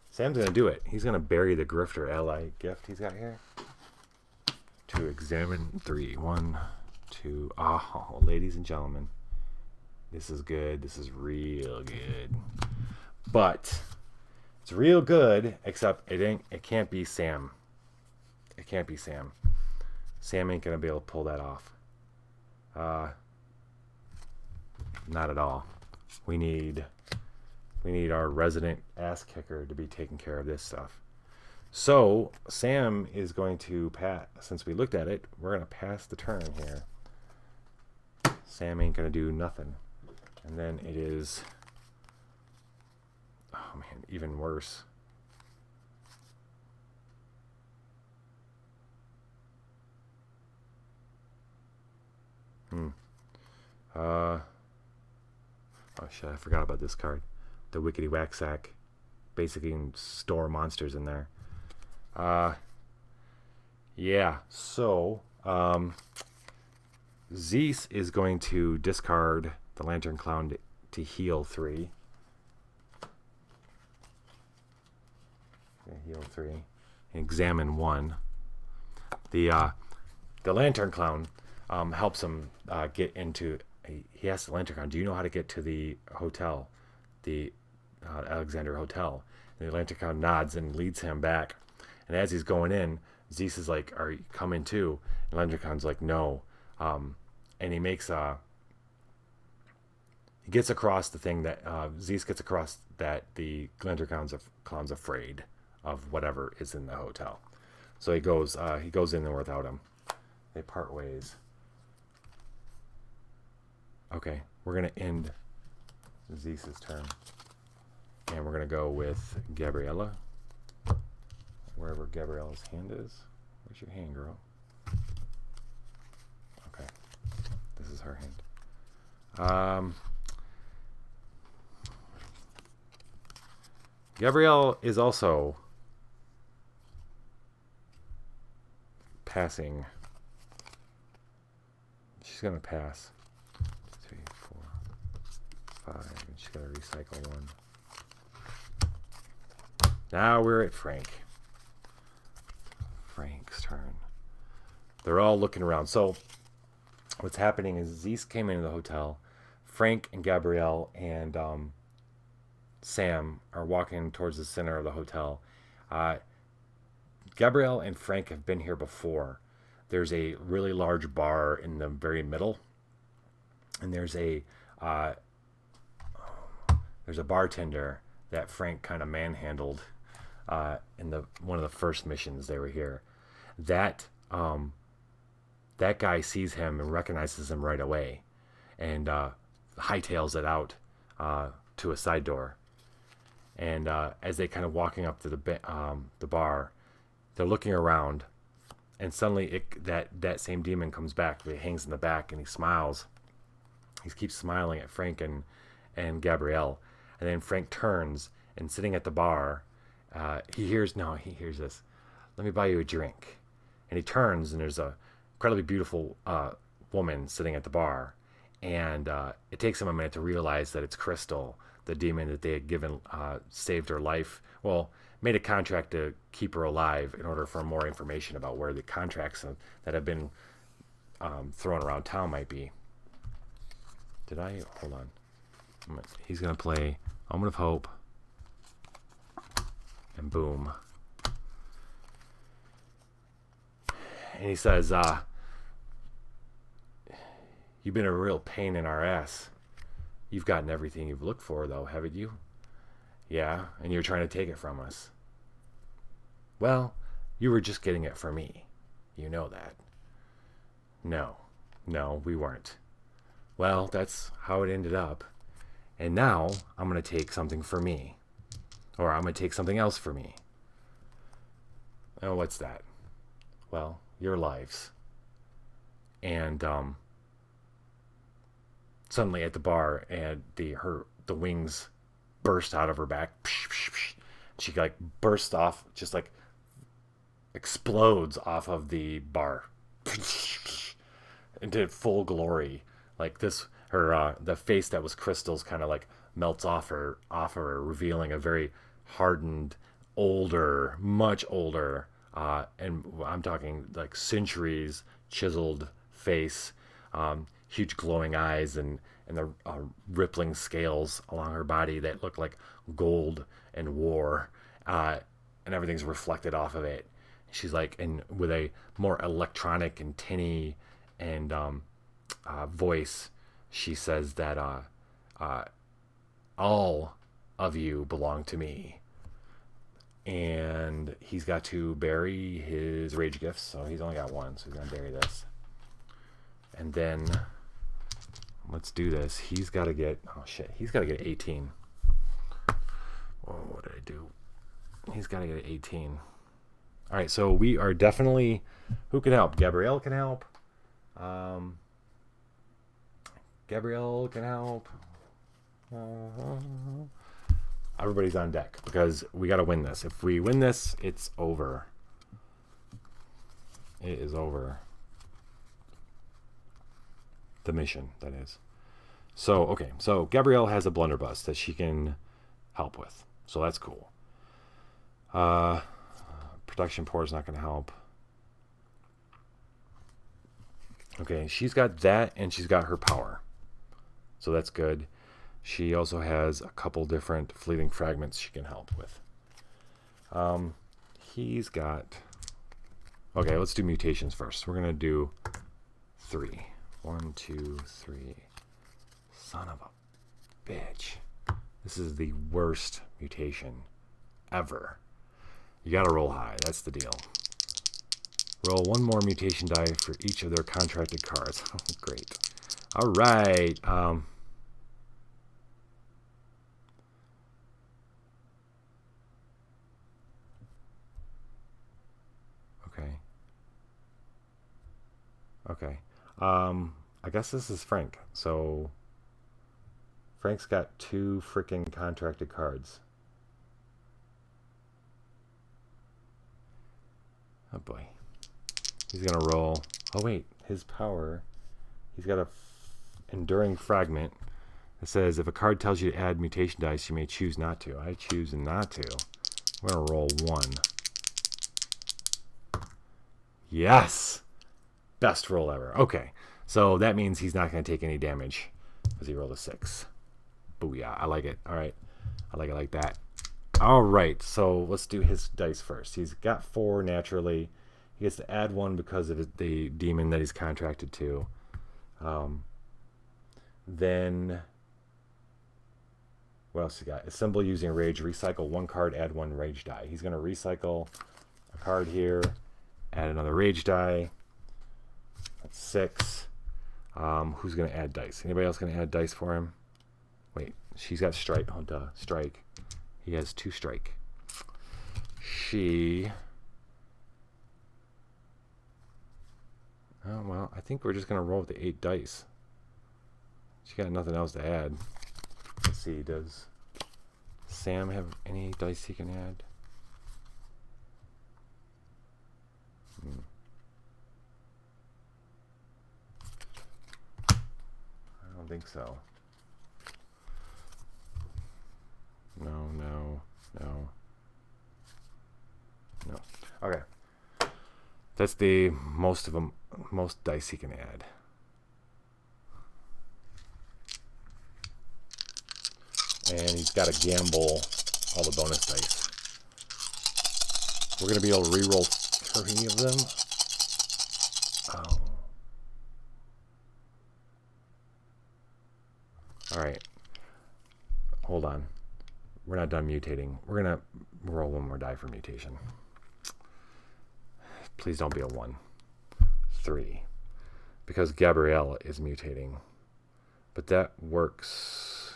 Sam's going to do it. He's going to bury the Grifter ally gift he's got here. To examine 3. 1, 2. Oh, ladies and gentlemen. This is good. This is real good. But it's real good, except it can't be Sam. It can't be Sam. Sam ain't going to be able to pull that off. Not at all. We need our resident ass kicker to be taking care of this stuff. So Sam is going to pass. Since we looked at it, we're going to pass the turn here. Sam ain't going to do nothing. And then it is, oh man, even worse. Oh shit, I forgot about this card. The Wickety Whack Sack. Basically you can store monsters in there. Yeah, so Zeez is going to discard the Lantern Clown to heal 3. Heal 3. Examine 1. The Lantern Clown helps him get into... He asks the Lantern Clown, do you know how to get to the hotel? The Alexander Hotel. And the Lantern Clown nods and leads him back. And as he's going in, Zeus is like, are you coming too? And Lantern Clown's like, no. And he makes he gets across the thing that Zeus gets across that the Lantern Clown's afraid of whatever is in the hotel. So he goes in there without him. They part ways. Okay, we're gonna end Zeus's turn. And we're gonna go with Gabriella. Wherever Gabriella's hand is. Where's your hand, girl? Okay. This is her hand. Gabrielle is also passing. She's gonna pass. 3, 4, 5, and she's gotta recycle 1. Now we're at Frank. Frank's turn. They're all looking around. So what's happening is Zeus came into the hotel. Frank and Gabrielle and Sam are walking towards the center of the hotel. Gabrielle and Frank have been here before. There's a really large bar in the very middle, and there's a bartender that Frank kind of manhandled in one of the first missions they were here. That guy sees him and recognizes him right away, and hightails it out to a side door. And as they kind of walking up to the bar, they're looking around, and suddenly that same demon comes back. He hangs in the back and he smiles. He keeps smiling at Frank and Gabrielle, and then Frank turns, and sitting at the bar, he hears this. Let me buy you a drink. And he turns, and there's a incredibly beautiful woman sitting at the bar, and it takes him a minute to realize that it's Crystal, the demon that they had given, saved her life. Well, made a contract to keep her alive in order for more information about where the contracts that have been thrown around town might be. Hold on. He's going to play Moment of Hope. And boom. And he says, you've been a real pain in our ass. You've gotten everything you've looked for, though, haven't you? Yeah, and you're trying to take it from us. Well, you were just getting it for me. You know that. No, we weren't. Well, that's how it ended up. And now I'm going to take something for me. Or I'm going to take something else for me. Oh, what's that? Well, your lives. And suddenly at the bar, and the wings burst out of her back. She like bursts off, just like explodes off of the bar into full glory. Like this, the face that was Crystal's kind of like melts off her, revealing a very hardened, older, much older, and I'm talking like centuries chiseled face, huge glowing eyes, and the rippling scales along her body that look like gold and war, and everything's reflected off of it. She's like, and with a more electronic and tinny and voice, she says that all of you belong to me. And he's got to bury his rage gifts, so he's only got one, so he's gonna bury this. And then let's do this. He's got to get 18. Oh, what did I do? He's got to get 18. All right, so we are definitely, who can help? Gabrielle can help. Gabrielle can help. Everybody's on deck because we got to win this. If we win this, it's over. it is over. The mission, that is. So, okay. So, Gabrielle has a blunderbuss that she can help with. So, that's cool. Production pour is not going to help. Okay, she's got that, and she's got her power. So, that's good. She also has a couple different fleeting fragments she can help with. He's got... Okay, let's do mutations first. We're going to do 3. 1, 2, 3. Son of a bitch. This is the worst mutation ever. You got to roll high. That's the deal. Roll 1 more mutation die for each of their contracted cards. Great. All right. Okay. I guess this is Frank. So Frank's got 2 freaking contracted cards. Oh boy. He's gonna roll. Oh wait, his power. He's got a enduring fragment that says if a card tells you to add mutation dice, you may choose not to. I choose not to. I'm gonna roll 1. Yes! Best roll ever. Okay, so that means he's not going to take any damage because he rolled a 6. Booyah. I like it. All right. I like it like that. All right, so let's do his dice first. He's got 4 naturally. He gets to add 1 because of the demon that he's contracted to. Then, what else he got? Assemble using rage. Recycle 1 card, add 1 rage die. He's going to recycle a card here, add another rage die. That's 6. Who's going to add dice? Anybody else going to add dice for him? Wait, she's got strike. Oh, duh. Strike. He has 2 strike. She... Oh, well, I think we're just going to roll with the 8 dice. She got nothing else to add. Let's see, does Sam have any dice he can add? I don't think so. No. Okay. That's the most dice he can add. And he's got to gamble all the bonus dice. We're going to be able to re-roll 3 of them. Oh. Alright. Hold on. We're not done mutating. We're going to roll 1 more die for mutation. Please don't be a 1. 3. Because Gabriella is mutating. But that works.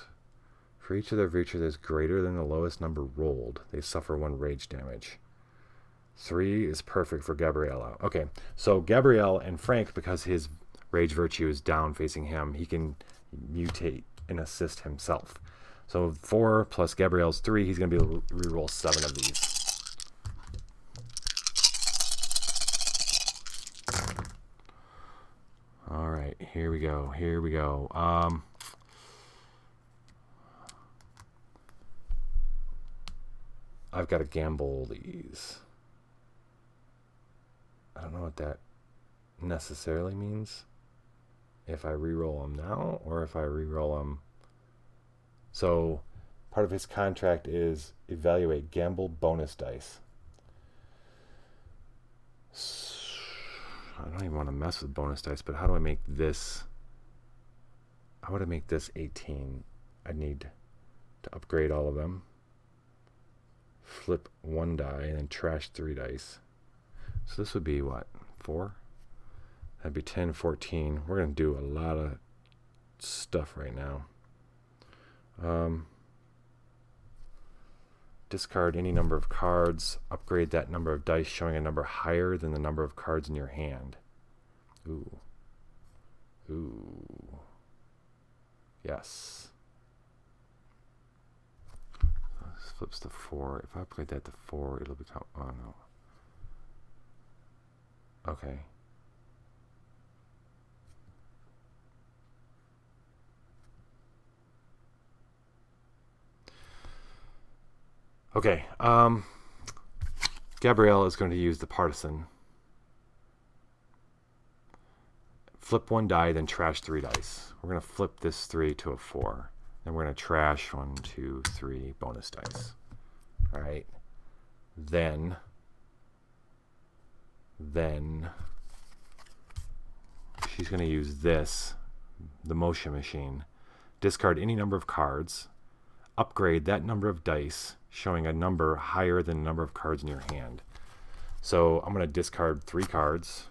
For each of their virtue that is greater than the lowest number rolled, they suffer 1 rage damage. 3 is perfect for Gabriella. Okay, so Gabrielle and Frank, because his rage virtue is down facing him, he can mutate and assist himself. So 4 plus Gabrielle's 3, he's going to be able to reroll 7 of these. All right, here we go. I've got to gamble these. I don't know what that necessarily means. If I re-roll them now or if I re-roll them. So part of his contract is evaluate gamble bonus dice. I don't even want to mess with bonus dice, but how do I make this? How would I make this 18? I need to upgrade all of them. Flip 1 die and then trash 3 dice. So this would be what? 4? That'd be 10, 14. We're going to do a lot of stuff right now. Discard any number of cards. Upgrade that number of dice showing a number higher than the number of cards in your hand. Ooh. Yes. This flips to 4. If I upgrade that to 4, it'll become... Oh, Okay. Okay. Gabrielle is going to use the partisan. Flip 1 die, then trash 3 dice. We're going to flip this 3 to a 4. Then we're going to trash 1, 2, 3 bonus dice. All right. Then she's going to use this, the motion machine. Discard any number of cards. Upgrade that number of dice, showing a number higher than the number of cards in your hand. So I'm going to discard 3 cards.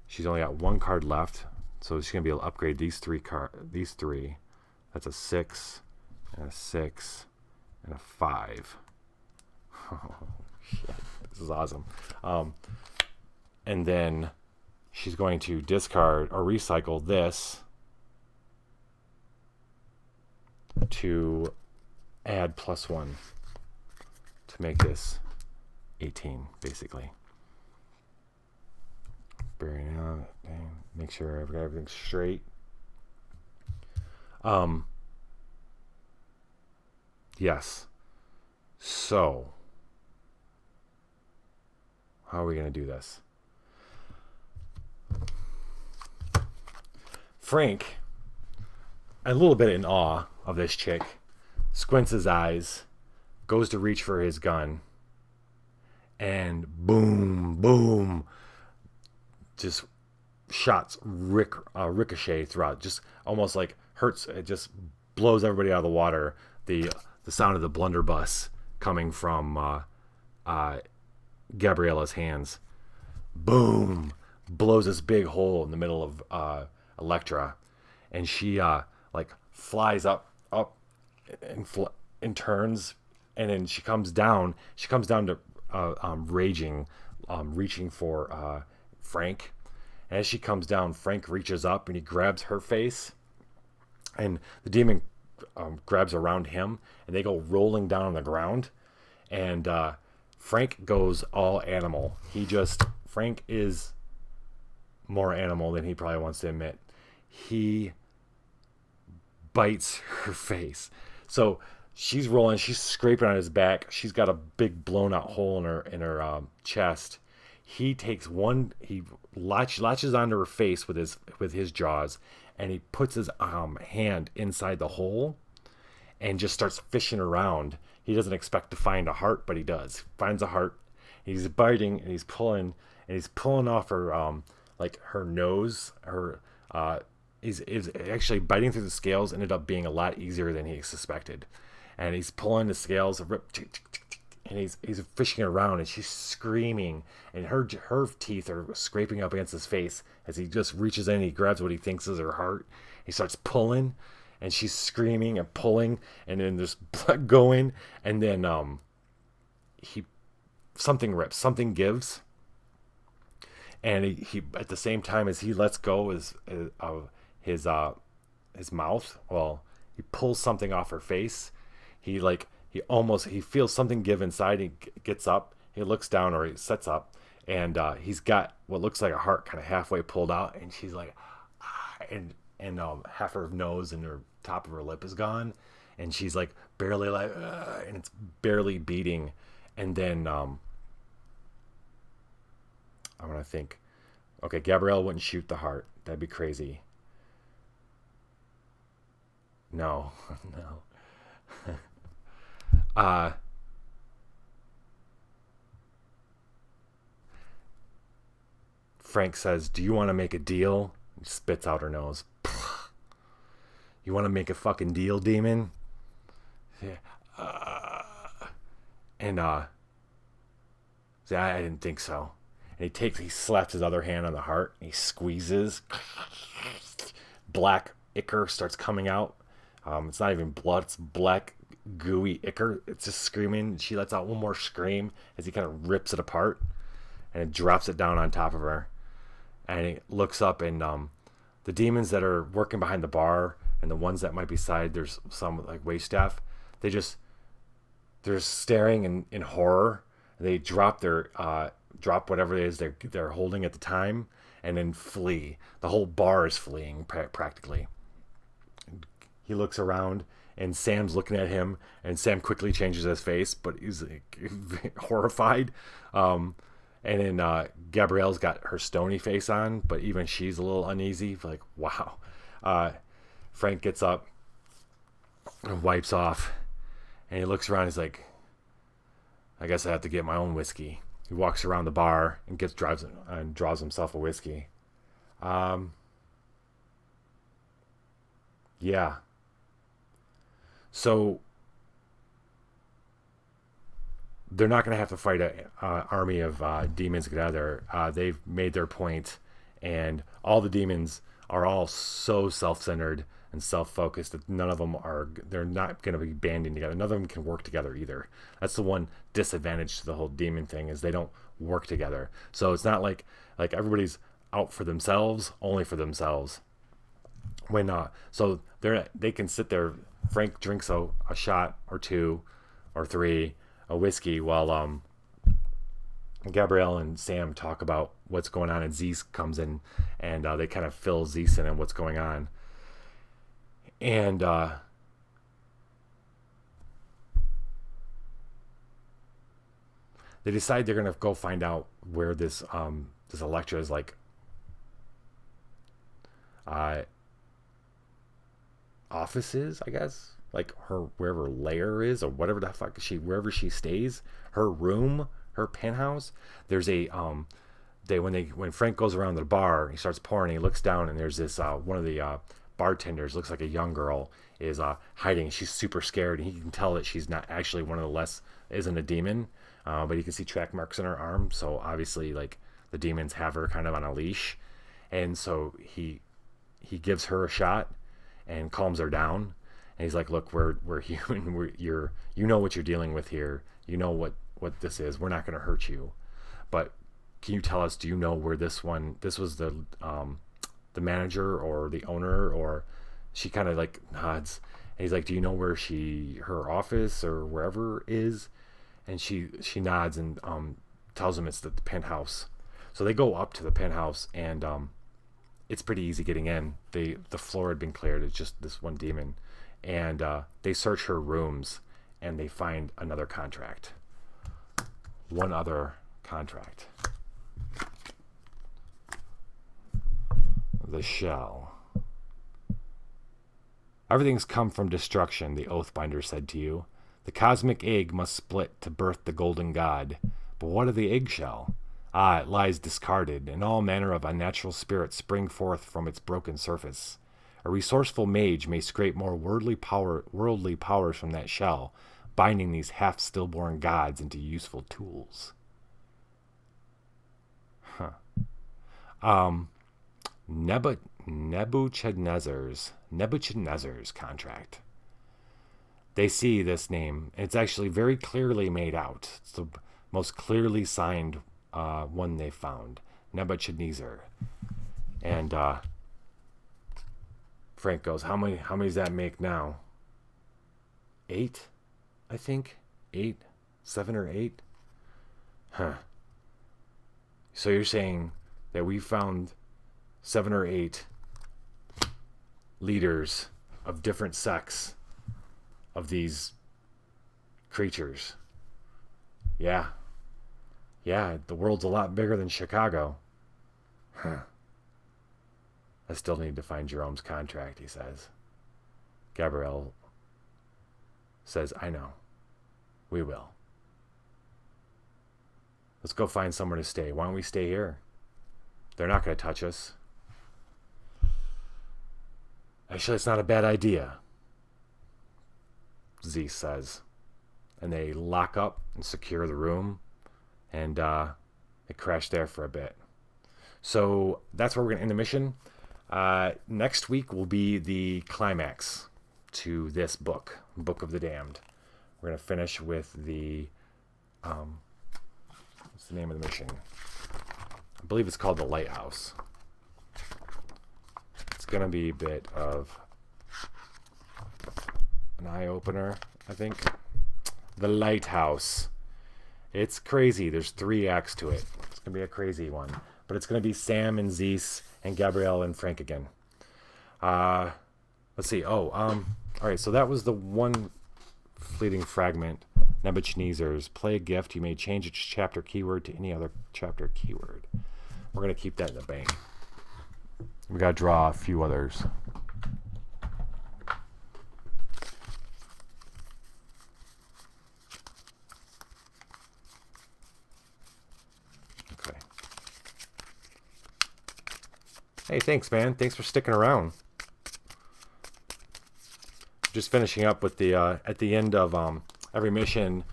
She's only got 1 card left, so she's going to be able to upgrade these 3. That's a 6, and a 6, and a 5. Oh, shit. This is awesome. And then she's going to discard or recycle this to add +1 to make this 18, basically. Make sure I've got everything straight. Yes. So, how are we going to do this? Frank, a little bit in awe of this chick, squints his eyes, goes to reach for his gun, and boom, boom, just shots ricochet throughout, just almost like hurts. It just blows everybody out of the water. The sound of the blunderbuss coming from Gabriella's hands, boom, blows this big hole in the middle of Electra, and she like flies up and turns, and then she comes down to raging, reaching for Frank. And as she comes down, Frank reaches up and he grabs her face, and the demon grabs around him, and they go rolling down on the ground. And Frank goes all animal. Frank is more animal than he probably wants to admit. He bites her face. So she's rolling, she's scraping on his back. She's got a big blown out hole in her chest. He takes one, he latches onto her face with his jaws, and he puts his hand inside the hole and just starts fishing around. He doesn't expect to find a heart, but he does. He finds a heart. He's biting and he's pulling off her like her nose. He's actually biting through the scales. Ended up being a lot easier than he suspected, and he's pulling the scales, and he's fishing around, and she's screaming, and her teeth are scraping up against his face as he just reaches in and he grabs what he thinks is her heart. He starts pulling, and she's screaming and pulling, and then there's blood going, and then something rips, something gives, and he at the same time as he lets go his mouth, well, he pulls something off her face. He feels something give inside. He gets up, he looks down, or he sets up, and he's got what looks like a heart kind of halfway pulled out, and she's like, and half her nose and her top of her lip is gone, and she's like barely like, and it's barely beating. And then I'm gonna think, okay, Gabrielle wouldn't shoot the heart. That'd be crazy. No. Frank says, "Do you want to make a deal?" He spits out her nose. "You want to make a fucking deal, demon?" Yeah. I didn't think so. And he slaps his other hand on the heart, and he squeezes. Black ichor starts coming out. It's not even blood, it's black gooey ichor. It's just screaming. She lets out one more scream as he kind of rips it apart, and it drops it down on top of her. And he looks up, and the demons that are working behind the bar and the ones that might be side, there's some like waitstaff, they're staring in horror. They drop their drop whatever it is they're holding at the time, and then flee. The whole bar is fleeing practically. He looks around, and Sam's looking at him, and Sam quickly changes his face, but he's like, horrified. And then Gabrielle's got her stony face on, but even she's a little uneasy. Like, wow. Frank gets up and wipes off, and he looks around. He's like, I guess I have to get my own whiskey. He walks around the bar and draws himself a whiskey. Yeah. So they're not going to have to fight an army of demons to get out of there. They've made their point, and all the demons are all so self-centered and self-focused that they're not going to be banding together. None of them can work together either. That's the one disadvantage to the whole demon thing, is they don't work together. So it's not like everybody's out for themselves, only for themselves. So they can sit there. Frank drinks a shot or two or three of whiskey while Gabrielle and Sam talk about what's going on, and Zeez comes in, and they kind of fill Zeez in on what's going on. And they decide they're gonna go find out where this Electra is, like office is, I guess, like wherever her lair is, or whatever the fuck wherever she stays, her room, her penthouse. There's a when Frank goes around the bar, he starts pouring, he looks down, and there's this one of the bartenders, looks like a young girl, is hiding. She's super scared, and he can tell that she's not actually isn't a demon, but you can see track marks on her arm, so obviously like the demons have her kind of on a leash. And so he gives her a shot and calms her down, and he's like, look, we're human, you know what you're dealing with here, you know what this is, we're not going to hurt you, but can you tell us, do you know where this was the manager or the owner? Or she kind of like nods, and he's like, do you know where her office or wherever is? And she nods and tells him it's the penthouse. So they go up to the penthouse, and it's pretty easy getting in. The floor had been cleared. It's just this one demon. And they search her rooms, and they find another contract. One other contract. The shell. Everything's come from destruction, the Oathbinder said to you. The cosmic egg must split to birth the golden god. But what of the eggshell? Ah, it lies discarded, and all manner of unnatural spirits spring forth from its broken surface. A resourceful mage may scrape more worldly powers from that shell, binding these half-stillborn gods into useful tools. Nebuchadnezzar's contract. They see this name, and it's actually very clearly made out. It's the most clearly signed one they found. Nebuchadnezzar. And Frank goes, how many does that make now? 8, I think. 8, 7 or 8. Huh. So you're saying that we found 7 or 8 leaders of different sects of these creatures. Yeah, the world's a lot bigger than Chicago. Huh. I still need to find Jerome's contract, he says. Gabrielle says, I know. We will. Let's go find somewhere to stay. Why don't we stay here? They're not going to touch us. Actually, it's not a bad idea, Z says. And they lock up and secure the room, and they crash there for a bit. So that's where we're going to end the mission. Next week will be the climax to this book, Book of the Damned. We're going to finish with the... what's the name of the mission? I believe it's called The Lighthouse. It's going to be a bit of an eye-opener, I think. The Lighthouse. It's crazy. There's 3 acts to it. It's going to be a crazy one. But it's going to be Sam and Zeez and Gabriella and Frank again. Let's see. All right. So that was the one fleeting fragment. Nebuchadnezzar's. Play a gift. You may change its chapter keyword to any other chapter keyword. We're going to keep that in the bank. We got to draw a few others. Okay. Hey, thanks, man. Thanks for sticking around. Just finishing up with the at the end of every mission,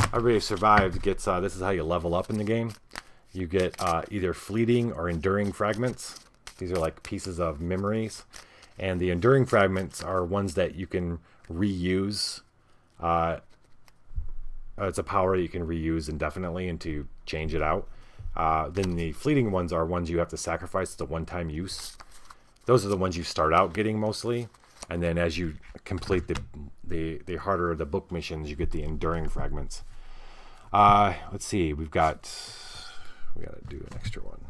everybody who survived gets this is how you level up in the game. You get either fleeting or enduring fragments. These are like pieces of memories, and the enduring fragments are ones that you can reuse. It's a power that you can reuse indefinitely and to change it out. Then the fleeting ones are ones you have to sacrifice. It's a one-time use. Those are the ones you start out getting mostly. And then as you complete the harder the book missions, you get the enduring fragments. Let's see. We got to do an extra one.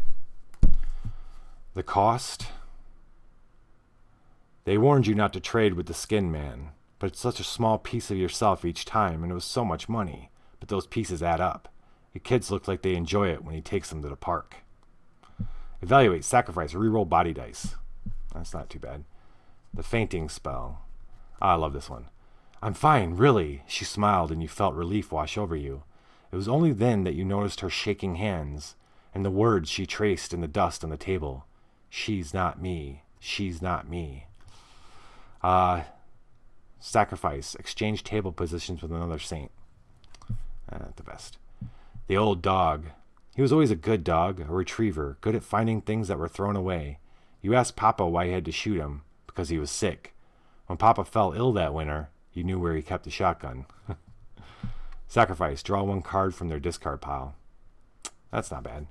The cost. They warned you not to trade with the skin man, but it's such a small piece of yourself each time, and it was so much money. But those pieces add up. Your kids look like they enjoy it when he takes them to the park. Evaluate, sacrifice, reroll body dice. That's not too bad. The fainting spell. I love this one. I'm fine, really. She smiled, and you felt relief wash over you. It was only then that you noticed her shaking hands, and the words she traced in the dust on the table. She's not me. She's not me. Sacrifice. Exchange table positions with another saint. Not the best. The old dog. He was always a good dog, a retriever, good at finding things that were thrown away. You asked Papa why he had to shoot him, because he was sick. When Papa fell ill that winter, you knew where he kept the shotgun. Sacrifice. Draw 1 card from their discard pile. That's not bad.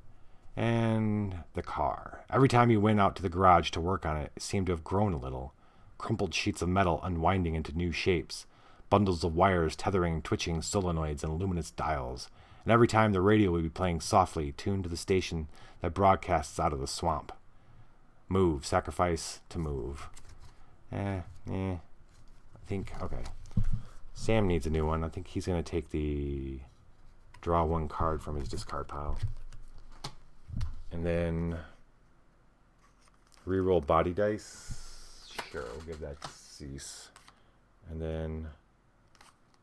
And the car. Every time you went out to the garage to work on it, it seemed to have grown a little. Crumpled sheets of metal unwinding into new shapes. Bundles of wires tethering twitching solenoids and luminous dials. And every time the radio would be playing softly, tuned to the station that broadcasts out of the swamp. Move. Sacrifice to move. I think, okay. Sam needs a new one. I think he's going to take the draw 1 card from his discard pile. And then reroll body dice. Sure, we'll give that to Cease. And then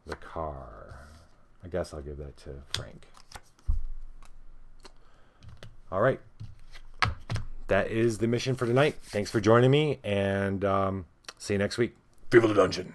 the car. I guess I'll give that to Frank. All right. That is the mission for tonight. Thanks for joining me, and see you next week. Viva the dungeon.